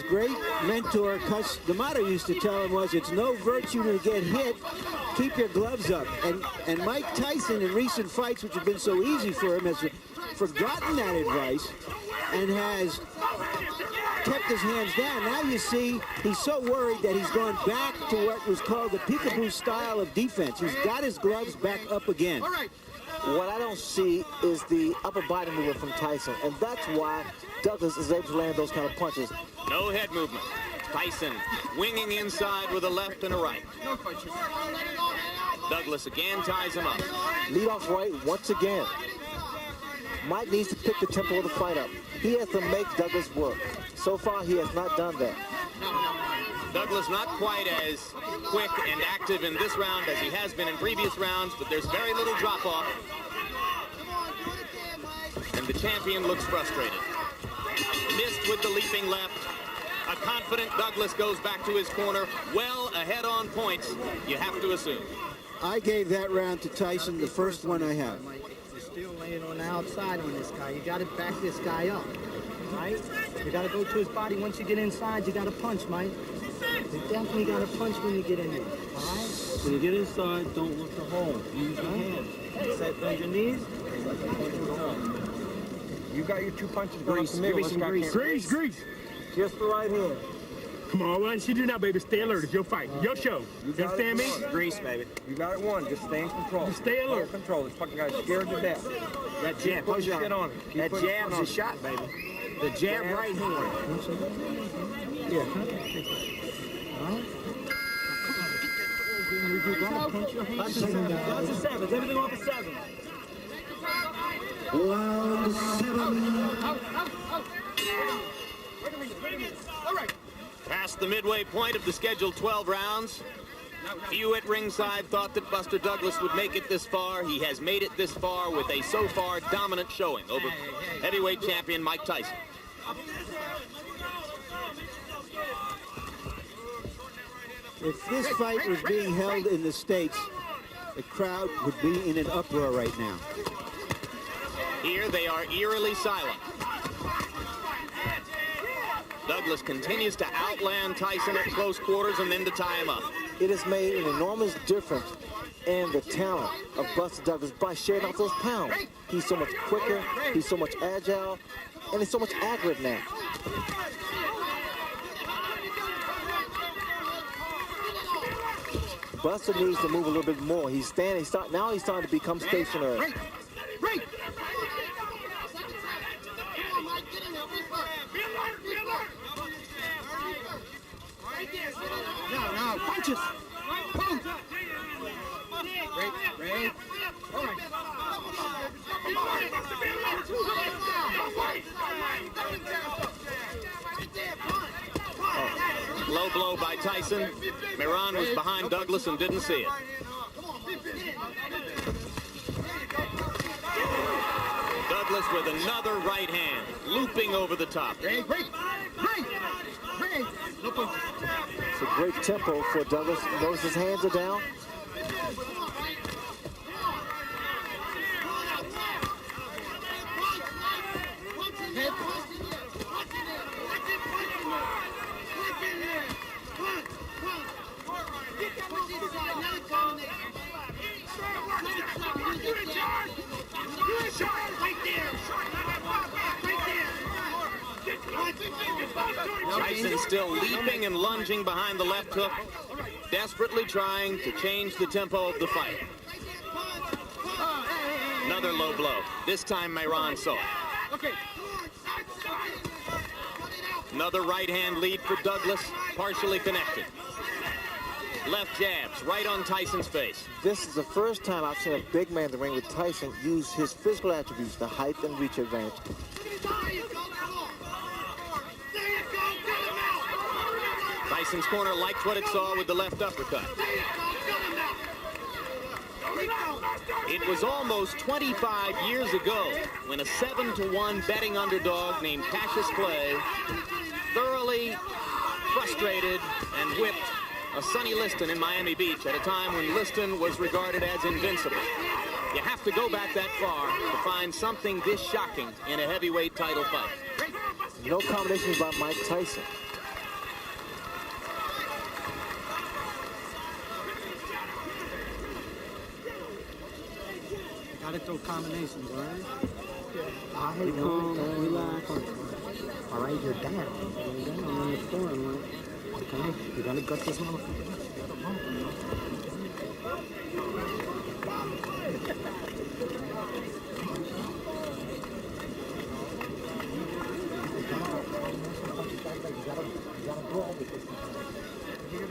great mentor, Cus D'Amato, used to tell him was, it's no virtue to get hit, keep your gloves up. And Mike Tyson, in recent fights, which have been so easy for him, has forgotten that advice and has kept his hands down. Now you see he's so worried that he's gone back to what was called the peekaboo style of defense. He's got his gloves back up again. What I don't see is the upper body movement from Tyson, and that's why Douglas is able to land those kind of punches. No head movement. Tyson winging inside with a left and a right. Douglas again ties him up. Lead off right once again. Mike needs to pick the tempo of the fight up. He has to make Douglas work. So far, he has not done that. Douglas not quite as quick and active in this round as he has been in previous rounds, but there's very little drop-off. And the champion looks frustrated. Missed with the leaping left. A confident Douglas goes back to his corner, well ahead on points, you have to assume. I gave that round to Tyson, the first one I have. You're still laying on the outside on this guy. You got to back this guy up, right? You got to go to his body. Once you get inside, you got to punch, Mike. You definitely got to punch when you get in there, all right? When you get inside, don't look to hold. Use your hands. Set, bend your knees. You got your 2 punches. Grease. Give me some grease. Grease. Just the right hand. Come on, why don't you do now, baby? Stay alert. It's your fight. Your show. You understand me? Grease, baby. You got it won. Just stay in control. Just stay alert. Control. This fucking guy's scared to death. That jab. Put shit on him. That jab's a shot, baby. The jab right hand. Yeah. You gotta punch your hands. That's a 7. Everything off a 7. Round 7. All right. Past the midway point of the scheduled 12 rounds. Few at ringside thought that Buster Douglas would make it this far. He has made it this far with a so far dominant showing over heavyweight champion Mike Tyson. If this fight was being held in the States, the crowd would be in an uproar right now. Here they are eerily silent. Douglas continues to outland Tyson at close quarters and then to tie him up. It has made an enormous difference in the talent of Buster Douglas by sharing off those pounds. He's so much quicker, he's so much agile, and he's so much accurate now. Buster needs to move a little bit more. He's standing, now he's starting to become stationary. No, punches. Punch. Great. All right. Low blow by Tyson. Miran was behind Douglas and didn't see it. Douglas with another right hand, looping over the top. It's a great tempo for Douglas. Notice his hands are down. Tyson still leaping and lunging behind the left hook, desperately trying to change the tempo of the fight. Another low blow. This time Miran saw it. Another right hand lead for Douglas, partially connected. Left jabs right on Tyson's face. This is the first time I've seen a big man in the ring with Tyson use his physical attributes, the height and reach advantage. Tyson's corner liked what it saw with the left uppercut. It was almost 25 years ago when a 7-1 betting underdog named Cassius Clay thoroughly frustrated and whipped a Sonny Liston in Miami Beach at a time when Liston was regarded as invincible. You have to go back that far to find something this shocking in a heavyweight title fight. No combinations by Mike Tyson. Gotta throw combinations, all right? All right, don't relax. All right, you're down. You're down on the floor, man. Okay, you gotta gut this motherfucker.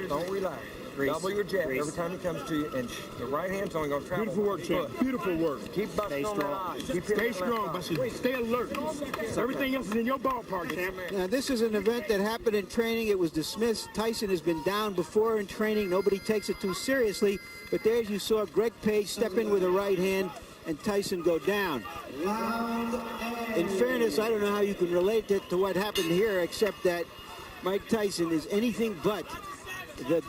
Don't relax. Double your jab every time he comes to you, and the right hand's only going to travel. Beautiful work, champ. Beautiful work. Keep busting on that eye. Stay strong, but stay alert. Everything else is in your ballpark, champ. Now, this is an event that happened in training. It was dismissed. Tyson has been down before in training. Nobody takes it too seriously. But there you saw Greg Page step in with a right hand and Tyson go down. In fairness, I don't know how you can relate it to what happened here, except that Mike Tyson is anything but the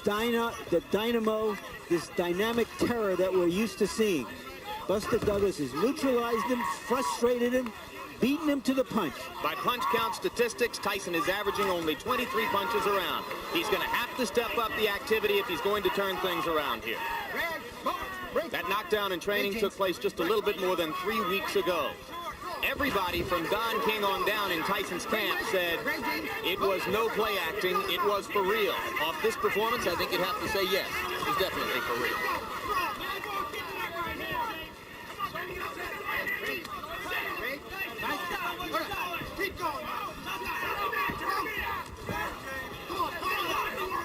dynamo, this dynamic terror that we're used to seeing. Buster Douglas has neutralized him, frustrated him, beaten him to the punch. By punch count statistics, Tyson is averaging only 23 punches around. He's going to have to step up the activity if he's going to turn things around here. That knockdown in training took place just a little bit more than 3 weeks ago. Everybody from Don King on down in Tyson's camp said it was no play acting, it was for real. Off this performance, I think you'd have to say yes, it was definitely for real.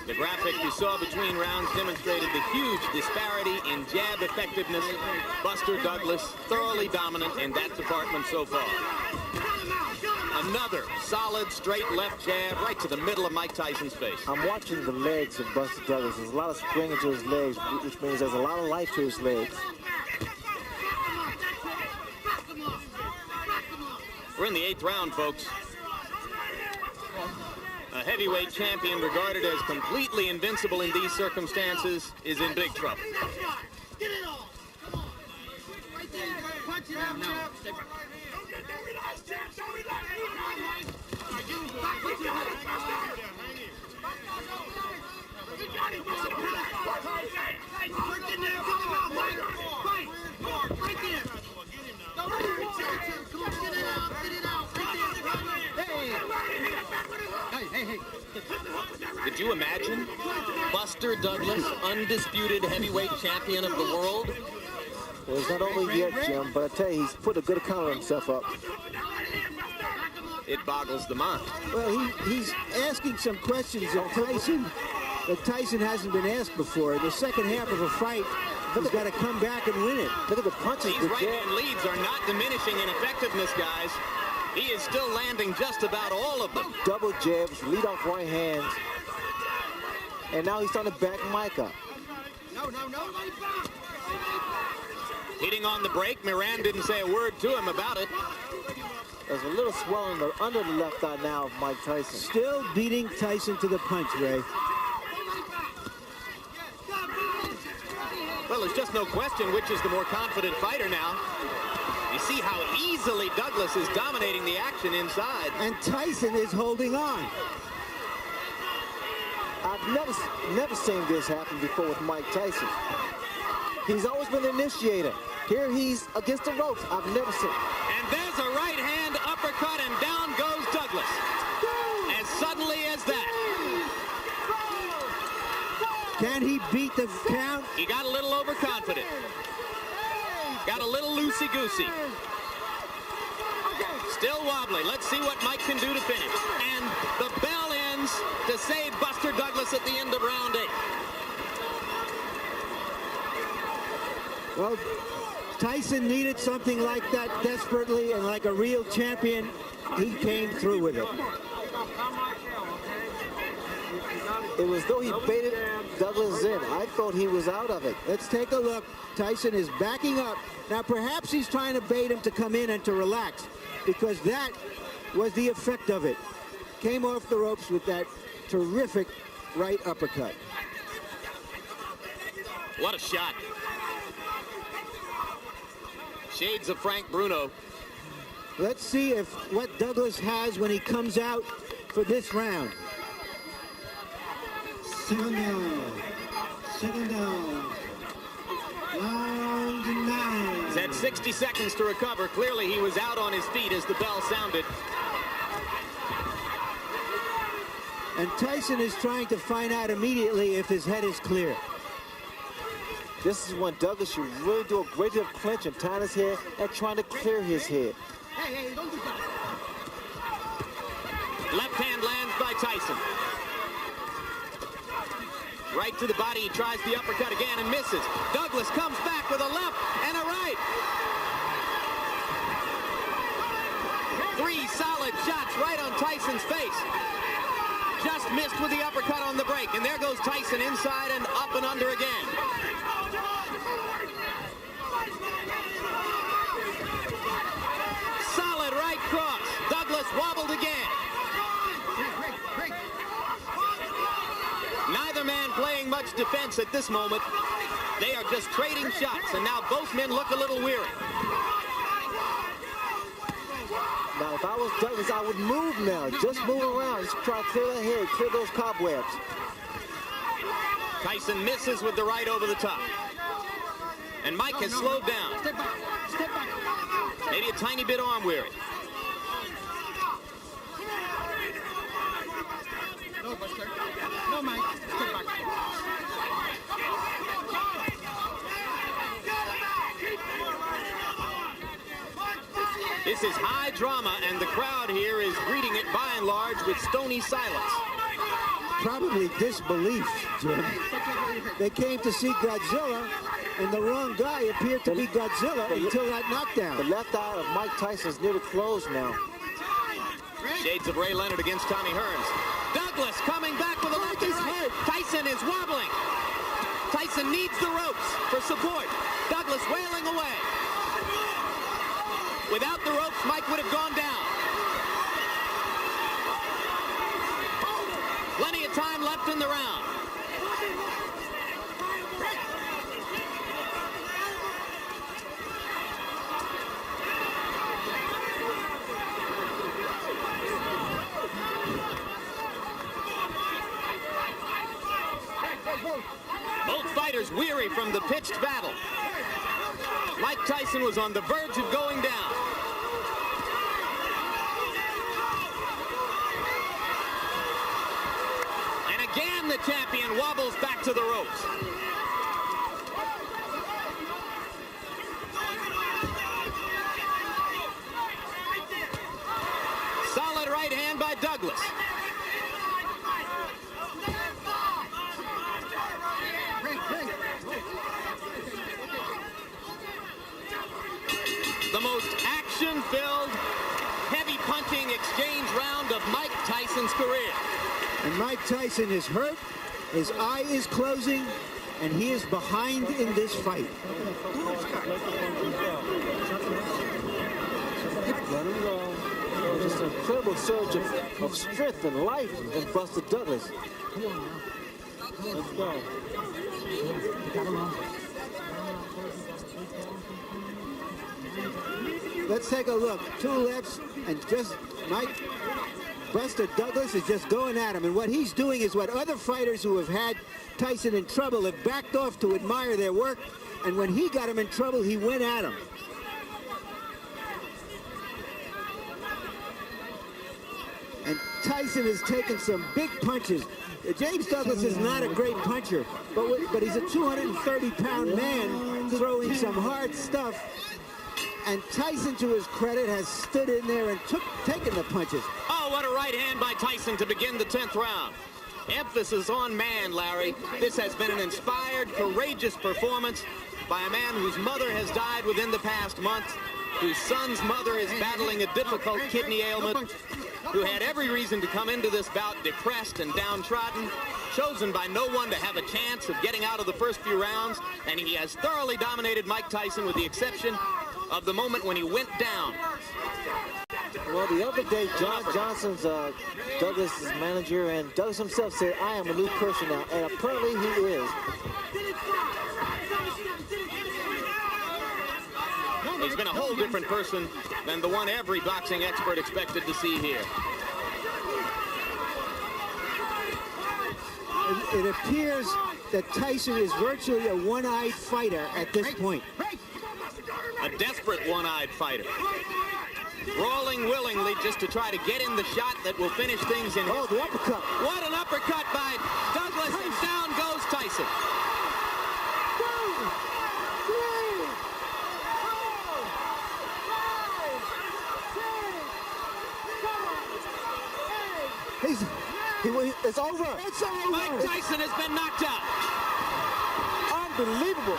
The graphic you saw between rounds demonstrated the huge disparity in jab effectiveness. Buster Douglas thoroughly dominant in that department so far. Another solid straight left jab right to the middle of Mike Tyson's face. I'm watching the legs of Buster Douglas. There's a lot of spring into his legs, which means there's a lot of life to his legs. We're in the 8th round, folks. A heavyweight champion regarded as completely invincible in these circumstances is in big trouble. Get it off. Come on. Right there. Punch it out now. Don't relax, champ. Don't relax. Work in there. Come on, Mike. Fight. Right there. Don't worry, champ. Come on, get it out. Get it out. Right there. Hey. Could you imagine? Buster Douglas, undisputed heavyweight champion of the world. Well, it's not over yet, Jim, but I tell you, he's put a good account of himself up. It boggles the mind. Well, he's asking some questions of Tyson that Tyson hasn't been asked before. In the second half of a fight, he's got to come back and win it. Look at the punches. These right-hand leads are not diminishing in effectiveness, guys. He is still landing just about all of them. Double jabs, lead off right hands. And now he's starting to back Mike up. No. Hitting on the break, Moran didn't say a word to him about it. There's a little swelling under the left eye now of Mike Tyson. Still beating Tyson to the punch, Ray. Well, there's just no question which is the more confident fighter now. You see how easily Douglas is dominating the action inside. And Tyson is holding on. I've never seen this happen before with Mike Tyson. He's always been the initiator. Here he's against the ropes. I've never seen. And there's a right hand uppercut, and down goes Douglas. As suddenly as that. Can he beat the count? He got a little overconfident. Got a little loosey-goosey. Still wobbly. Let's see what Mike can do to finish. And the bell ends to save Buster Douglas at the end of round 8. Well, Tyson needed something like that desperately, and like a real champion, he came through with it. It was though he baited Douglas in. I thought he was out of it. Let's take a look. Tyson is backing up. Now, perhaps he's trying to bait him to come in and to relax, because that was the effect of it. Came off the ropes with that terrific right uppercut. What a shot. Shades of Frank Bruno. Let's see if what Douglas has when he comes out for this round. Second down. Round 9. He's had 60 seconds to recover. Clearly he was out on his feet as the bell sounded. And Tyson is trying to find out immediately if his head is clear. This is when Douglas should really do a great deal of clinching, tying his head and trying to clear his head. Hey, don't do that. Left hand lands by Tyson. Right to the body, he tries the uppercut again and misses. Douglas comes back with a left and a right. 3 solid shots right on Tyson's face. Just missed with the uppercut on the break, and there goes Tyson inside and up and under again. Solid right cross. Douglas wobbled again. Neither man playing much defense at this moment. They are just trading shots, and now both men look a little weary. Now, if I was Douglas, I would move now. Just move around. Just try to clear that head, clear those cobwebs. Tyson misses with the right over the top. And Mike has slowed down. Step back. Step back. Maybe a tiny bit arm weary. No, Buster. No, Mike. Step back. This is high drama, and the crowd here is greeting it by and large with stony silence. Probably disbelief, Jim. They came to see Godzilla, and the wrong guy appeared to be Godzilla until that knockdown. The left eye of Mike Tyson's nearly closed now. Shades of Ray Leonard against Tommy Hearns. Douglas coming back with a left and right. Tyson is wobbling. Tyson needs the ropes for support. Douglas wailing away. Without the ropes, Mike would have gone down. Plenty of time left in the round. Both fighters weary from the pitched battle. Mike Tyson was on the verge of going down. And again, the champion wobbles back to the ropes. Solid right hand by Douglas. The most action-filled, heavy punching exchange round of Mike Tyson's career. And Mike Tyson is hurt, his eye is closing, and he is behind in this fight. Let him go. Just an incredible surge of strength and life in Buster Douglas. Come on now. Let's go. Let's take a look. 2 lefts, and just Buster Douglas is just going at him. And what he's doing is what other fighters who have had Tyson in trouble have backed off to admire their work. And when he got him in trouble, he went at him. And Tyson has taken some big punches. James Douglas is not a great puncher, but he's a 230-pound man throwing some hard stuff. And Tyson, to his credit, has stood in there and taken the punches. Oh, what a right hand by Tyson to begin the 10th round. Emphasis on man, Larry. This has been an inspired, courageous performance by a man whose mother has died within the past month, whose son's mother is battling a difficult kidney ailment, who had every reason to come into this bout depressed and downtrodden, chosen by no one to have a chance of getting out of the first few rounds, and he has thoroughly dominated Mike Tyson with the exception of the moment when he went down. Well, the other day, John Johnson's Douglas' manager, and Douglas himself said, I am a new person now, and apparently he is. He's been a whole different person than the one every boxing expert expected to see here. It appears that Tyson is virtually a one-eyed fighter at this point. A desperate one-eyed fighter. Brawling willingly just to try to get in the shot that will finish things in. Oh, the uppercut. What an uppercut by Douglas, and down goes Tyson. It's over. It's over. Mike Tyson has been knocked out. Unbelievable.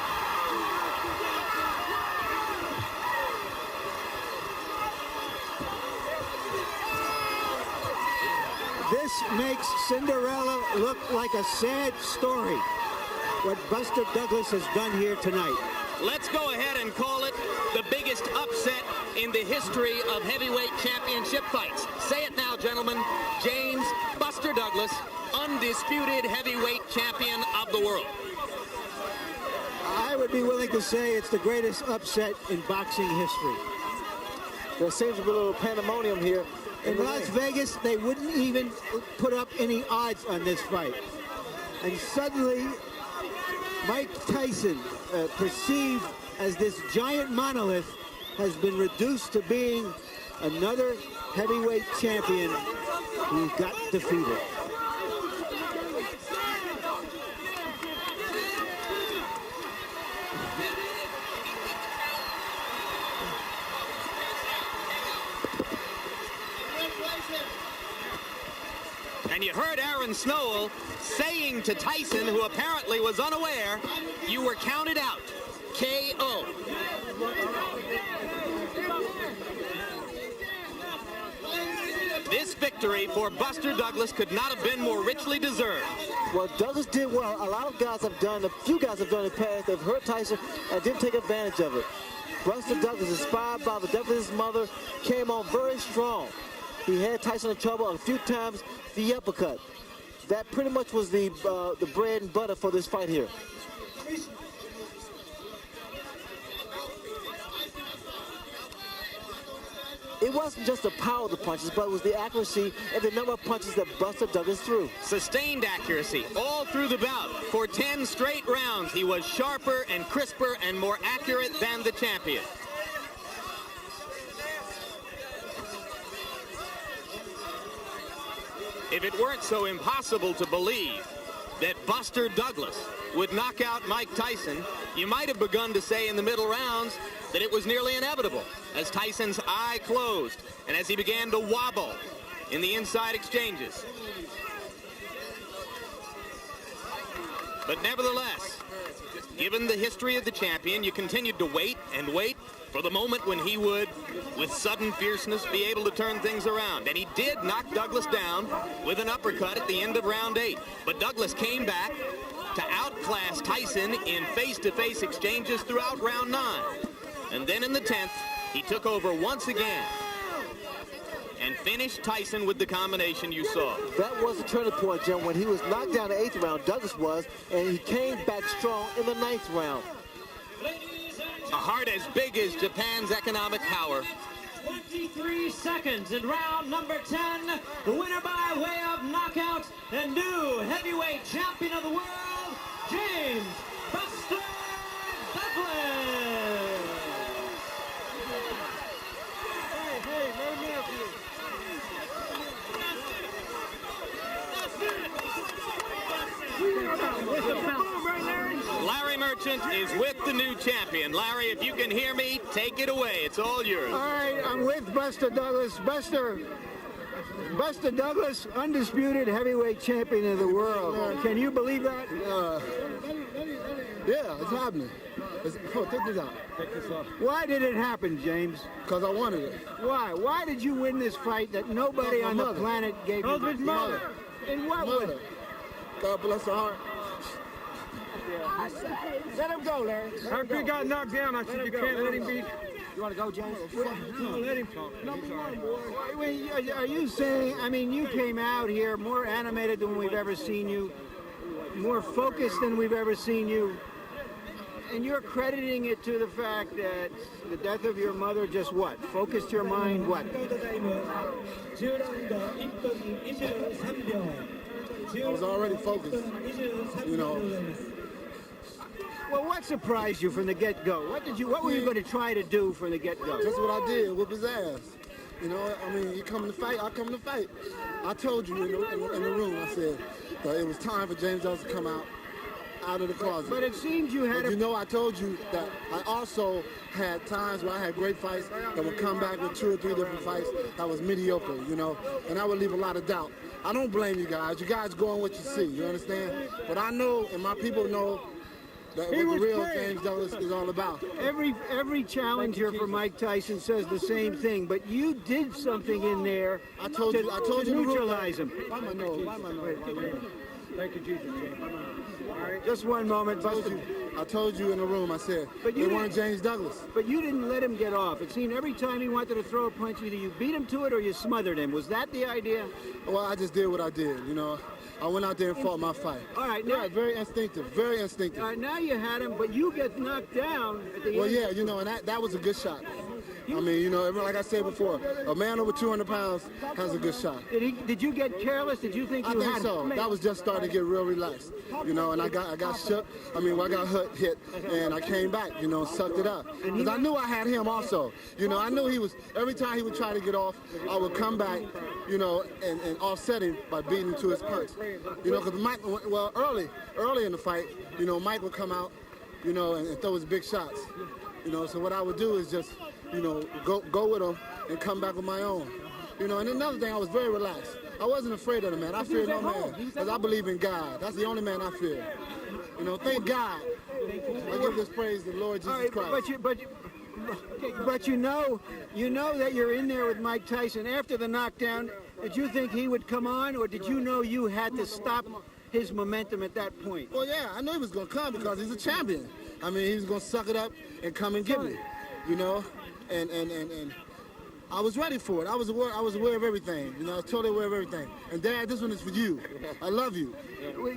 This makes Cinderella look like a sad story, what Buster Douglas has done here tonight. Let's go ahead and call it the biggest upset in the history of heavyweight championship fights. Say it now, gentlemen. James Buster Douglas, undisputed heavyweight champion of the world. I would be willing to say it's the greatest upset in boxing history. There seems to be a little pandemonium here. In Las Vegas, they wouldn't even put up any odds on this fight. And suddenly, Mike Tyson, perceived as this giant monolith, has been reduced to being another heavyweight champion who got defeated. And you heard Aaron Snowell saying to Tyson, who apparently was unaware, you were counted out. KO. This victory for Buster Douglas could not have been more richly deserved. Well, Douglas did well. A lot of guys have done, a few guys have done in the past. They've hurt Tyson and didn't take advantage of it. Buster Douglas, inspired by the death of his mother, came on very strong. He had Tyson in trouble a few times, the uppercut. That pretty much was the bread and butter for this fight here. It wasn't just the power of the punches, but it was the accuracy and the number of punches that Buster Douglas threw. Sustained accuracy all through the bout. For 10 straight rounds, he was sharper and crisper and more accurate than the champion. If it weren't so impossible to believe that Buster Douglas would knock out Mike Tyson, you might have begun to say in the middle rounds that it was nearly inevitable as Tyson's eye closed and as he began to wobble in the inside exchanges. But nevertheless, given the history of the champion, you continued to wait and wait for the moment when he would, with sudden fierceness, be able to turn things around. And he did knock Douglas down with an uppercut at the end of round 8. But Douglas came back to outclass Tyson in face-to-face exchanges throughout round 9. And then in the 10th, he took over once again and finished Tyson with the combination you saw. That was the turning point, Jim, when he was knocked down in the 8th round, Douglas was, and he came back strong in the 9th round. A heart as big as Japan's economic power. 23 seconds in round number 10. The winner by way of knockout and new heavyweight champion of the world, James Buster Douglas. Larry Merchant is with the new champion. Larry, if you can hear me, take it away. It's all yours. All right, I'm with Buster Douglas. Buster Douglas, undisputed heavyweight champion of the world. Can you believe that? Yeah, it's happening. Take this out. Why did it happen, James? Because I wanted it. Why? Why did you win this fight that nobody on the planet gave you? His mother. In what way? God bless her heart. Let him go, Larry. After he got knocked down, I said you can't let him be. You want to go, James? No, let him talk. Are you saying, I mean, you came out here more animated than we've ever seen you, more focused than we've ever seen you, and you're crediting it to the fact that the death of your mother just what? Focused your mind what? I was already focused, you know. Well, what surprised you from the get-go? What were you going to try to do from the get-go? Just what I did, whip his ass. You know, I mean, you come to fight, I come to fight. I told you in the room, I said that it was time for James Douglas to come out of the closet. But it seems you had you know, I told you that I also had times where I had great fights that would come back with 2 or 3 different fights that was mediocre, you know, and I would leave a lot of doubt. I don't blame you guys. You guys go on what you see, you understand? But I know, and my people know, that what the real James Douglas is all about. Every challenger for Mike Tyson says the same thing, but you did something in there to neutralize him. Why my nose? Why my nose? Thank you, Jesus. All right, just one moment. I told you in the room, I said, they weren't James Douglas. But you didn't let him get off. It seemed every time he wanted to throw a punch, either you beat him to it or you smothered him. Was that the idea? Well, I just did what I did, you know. I went out there and fought my fight. All right, now, yeah, very instinctive, very instinctive. All right, now you had him, but you get knocked down at the end. Well, yeah, you know, and that was a good shot. I mean, you know, like I said before, a man over 200 pounds has a good shot. Did you get careless? Did you think you had? I think so. That was just starting to get real relaxed, you know, and I got shook. I mean, I got hit, and I came back, you know, sucked it up. Because I knew I had him also. You know, I knew he was, every time he would try to get off, I would come back, you know, and offset him by beating him to his punch. You know, because Mike, well, early in the fight, you know, Mike would come out, you know, and throw his big shots. You know, so what I would do is just, you know, go with him and come back with my own. You know, and another thing, I was very relaxed. I wasn't afraid of the man. I fear no man, because I believe in God. That's the only man I fear. You know, thank God. I give this praise to the Lord Jesus Christ. But you know that you're in there with Mike Tyson. After the knockdown, did you think he would come on, or did you know you had to stop his momentum at that point? Well, yeah, I knew he was going to come because he's a champion. I mean, he was going to suck it up and come and get me, you know? And I was ready for it. I was aware of everything. You know, I was totally aware of everything. And Dad, this one is for you. I love you.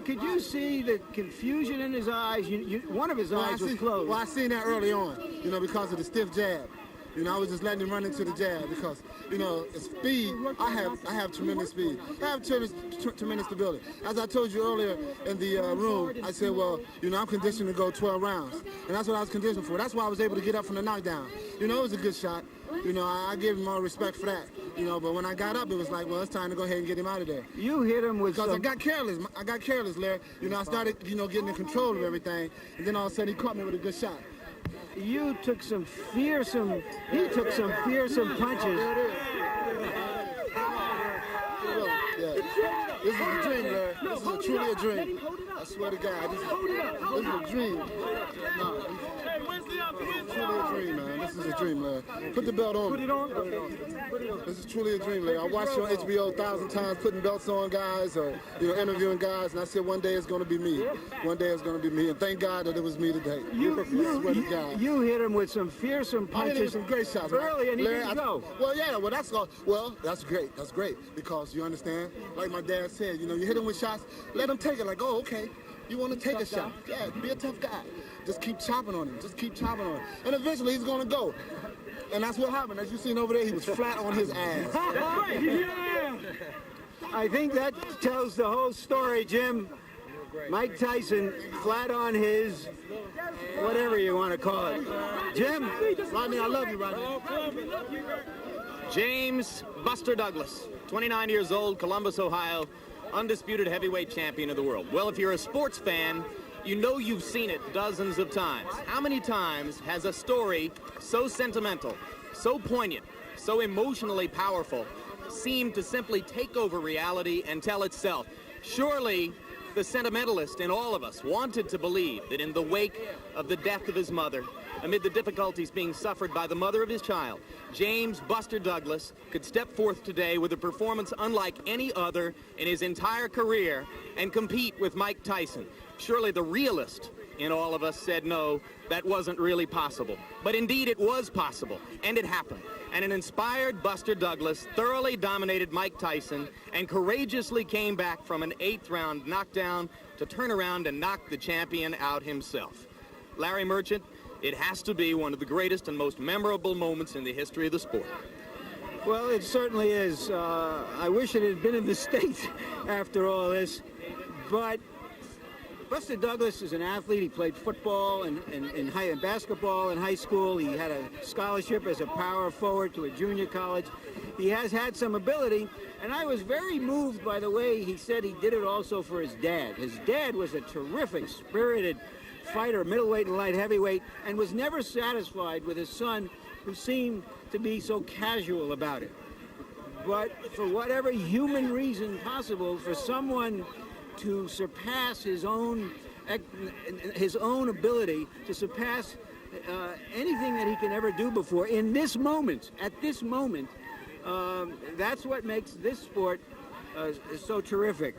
Could you see the confusion in his eyes? One of his eyes was closed. Well, I seen that early on, you know, because of the stiff jab. You know, I was just letting him run into the jab because, you know, speed, I have tremendous speed. I have tremendous stability. As I told you earlier in the room, I said, well, you know, I'm conditioned to go 12 rounds. And that's what I was conditioned for. That's why I was able to get up from the knockdown. You know, it was a good shot. You know, I give him all respect for that. You know, but when I got up, it was like, well, it's time to go ahead and get him out of there. You hit him with Because I got careless, Larry. You know, I started, you know, getting in control of everything. And then all of a sudden, he caught me with a good shot. You took some fearsome, he took some fearsome punches. Yeah. This is a dream, Larry. This is truly a dream. I swear to God, this is a dream. No, it's truly a dream, man. This is a dream, Larry. Put the belt on. Put it on? Okay. This is truly a dream, Larry. I watched you on HBO 1,000 times putting belts on guys or, you know, interviewing guys, and I said one day it's going to be me. One day it's going to be me, and thank God that it was me today. I swear to God. You hit him with some fearsome punches. I hit him with some great shots. Early, and he didn't go. Well, yeah, that's great. That's great, because you understand, like my dad said, you know, you hit him with shots, let him take it like, oh, okay. You want to take a shot. Yeah, be a tough guy. Just keep chopping on him. Just keep chopping on him. And eventually he's going to go. And that's what happened. As you seen over there, he was flat on his ass. Yeah. I think that tells the whole story, Jim. Mike Tyson flat on his, whatever you want to call it. Jim? Rodney, I love you, Rodney. James Buster Douglas, 29 years old, Columbus, Ohio, undisputed heavyweight champion of the world. Well, if you're a sports fan, you know you've seen it dozens of times. How many times has a story so sentimental, so poignant, so emotionally powerful seemed to simply take over reality and tell itself? Surely the sentimentalist in all of us wanted to believe that in the wake of the death of his mother, amid the difficulties being suffered by the mother of his child, James Buster Douglas could step forth today with a performance unlike any other in his entire career and compete with Mike Tyson. Surely the realist in all of us said no, that wasn't really possible. But indeed it was possible, and it happened. And an inspired Buster Douglas thoroughly dominated Mike Tyson and courageously came back from an 8th round knockdown to turn around and knock the champion out himself. Larry Merchant, it has to be one of the greatest and most memorable moments in the history of the sport. Well, it certainly is. I wish it had been in the States after all this, but Buster Douglas is an athlete. He played football and basketball in high school. He had a scholarship as a power forward to a junior college. He has had some ability, and I was very moved by the way he said he did it also for his dad. His dad was a terrific, spirited fighter, middleweight and light heavyweight, and was never satisfied with his son, who seemed to be so casual about it. But for whatever human reason possible, for someone to surpass his own ability, to surpass anything that he can ever do before in this moment, at this moment, that's what makes this sport so terrific.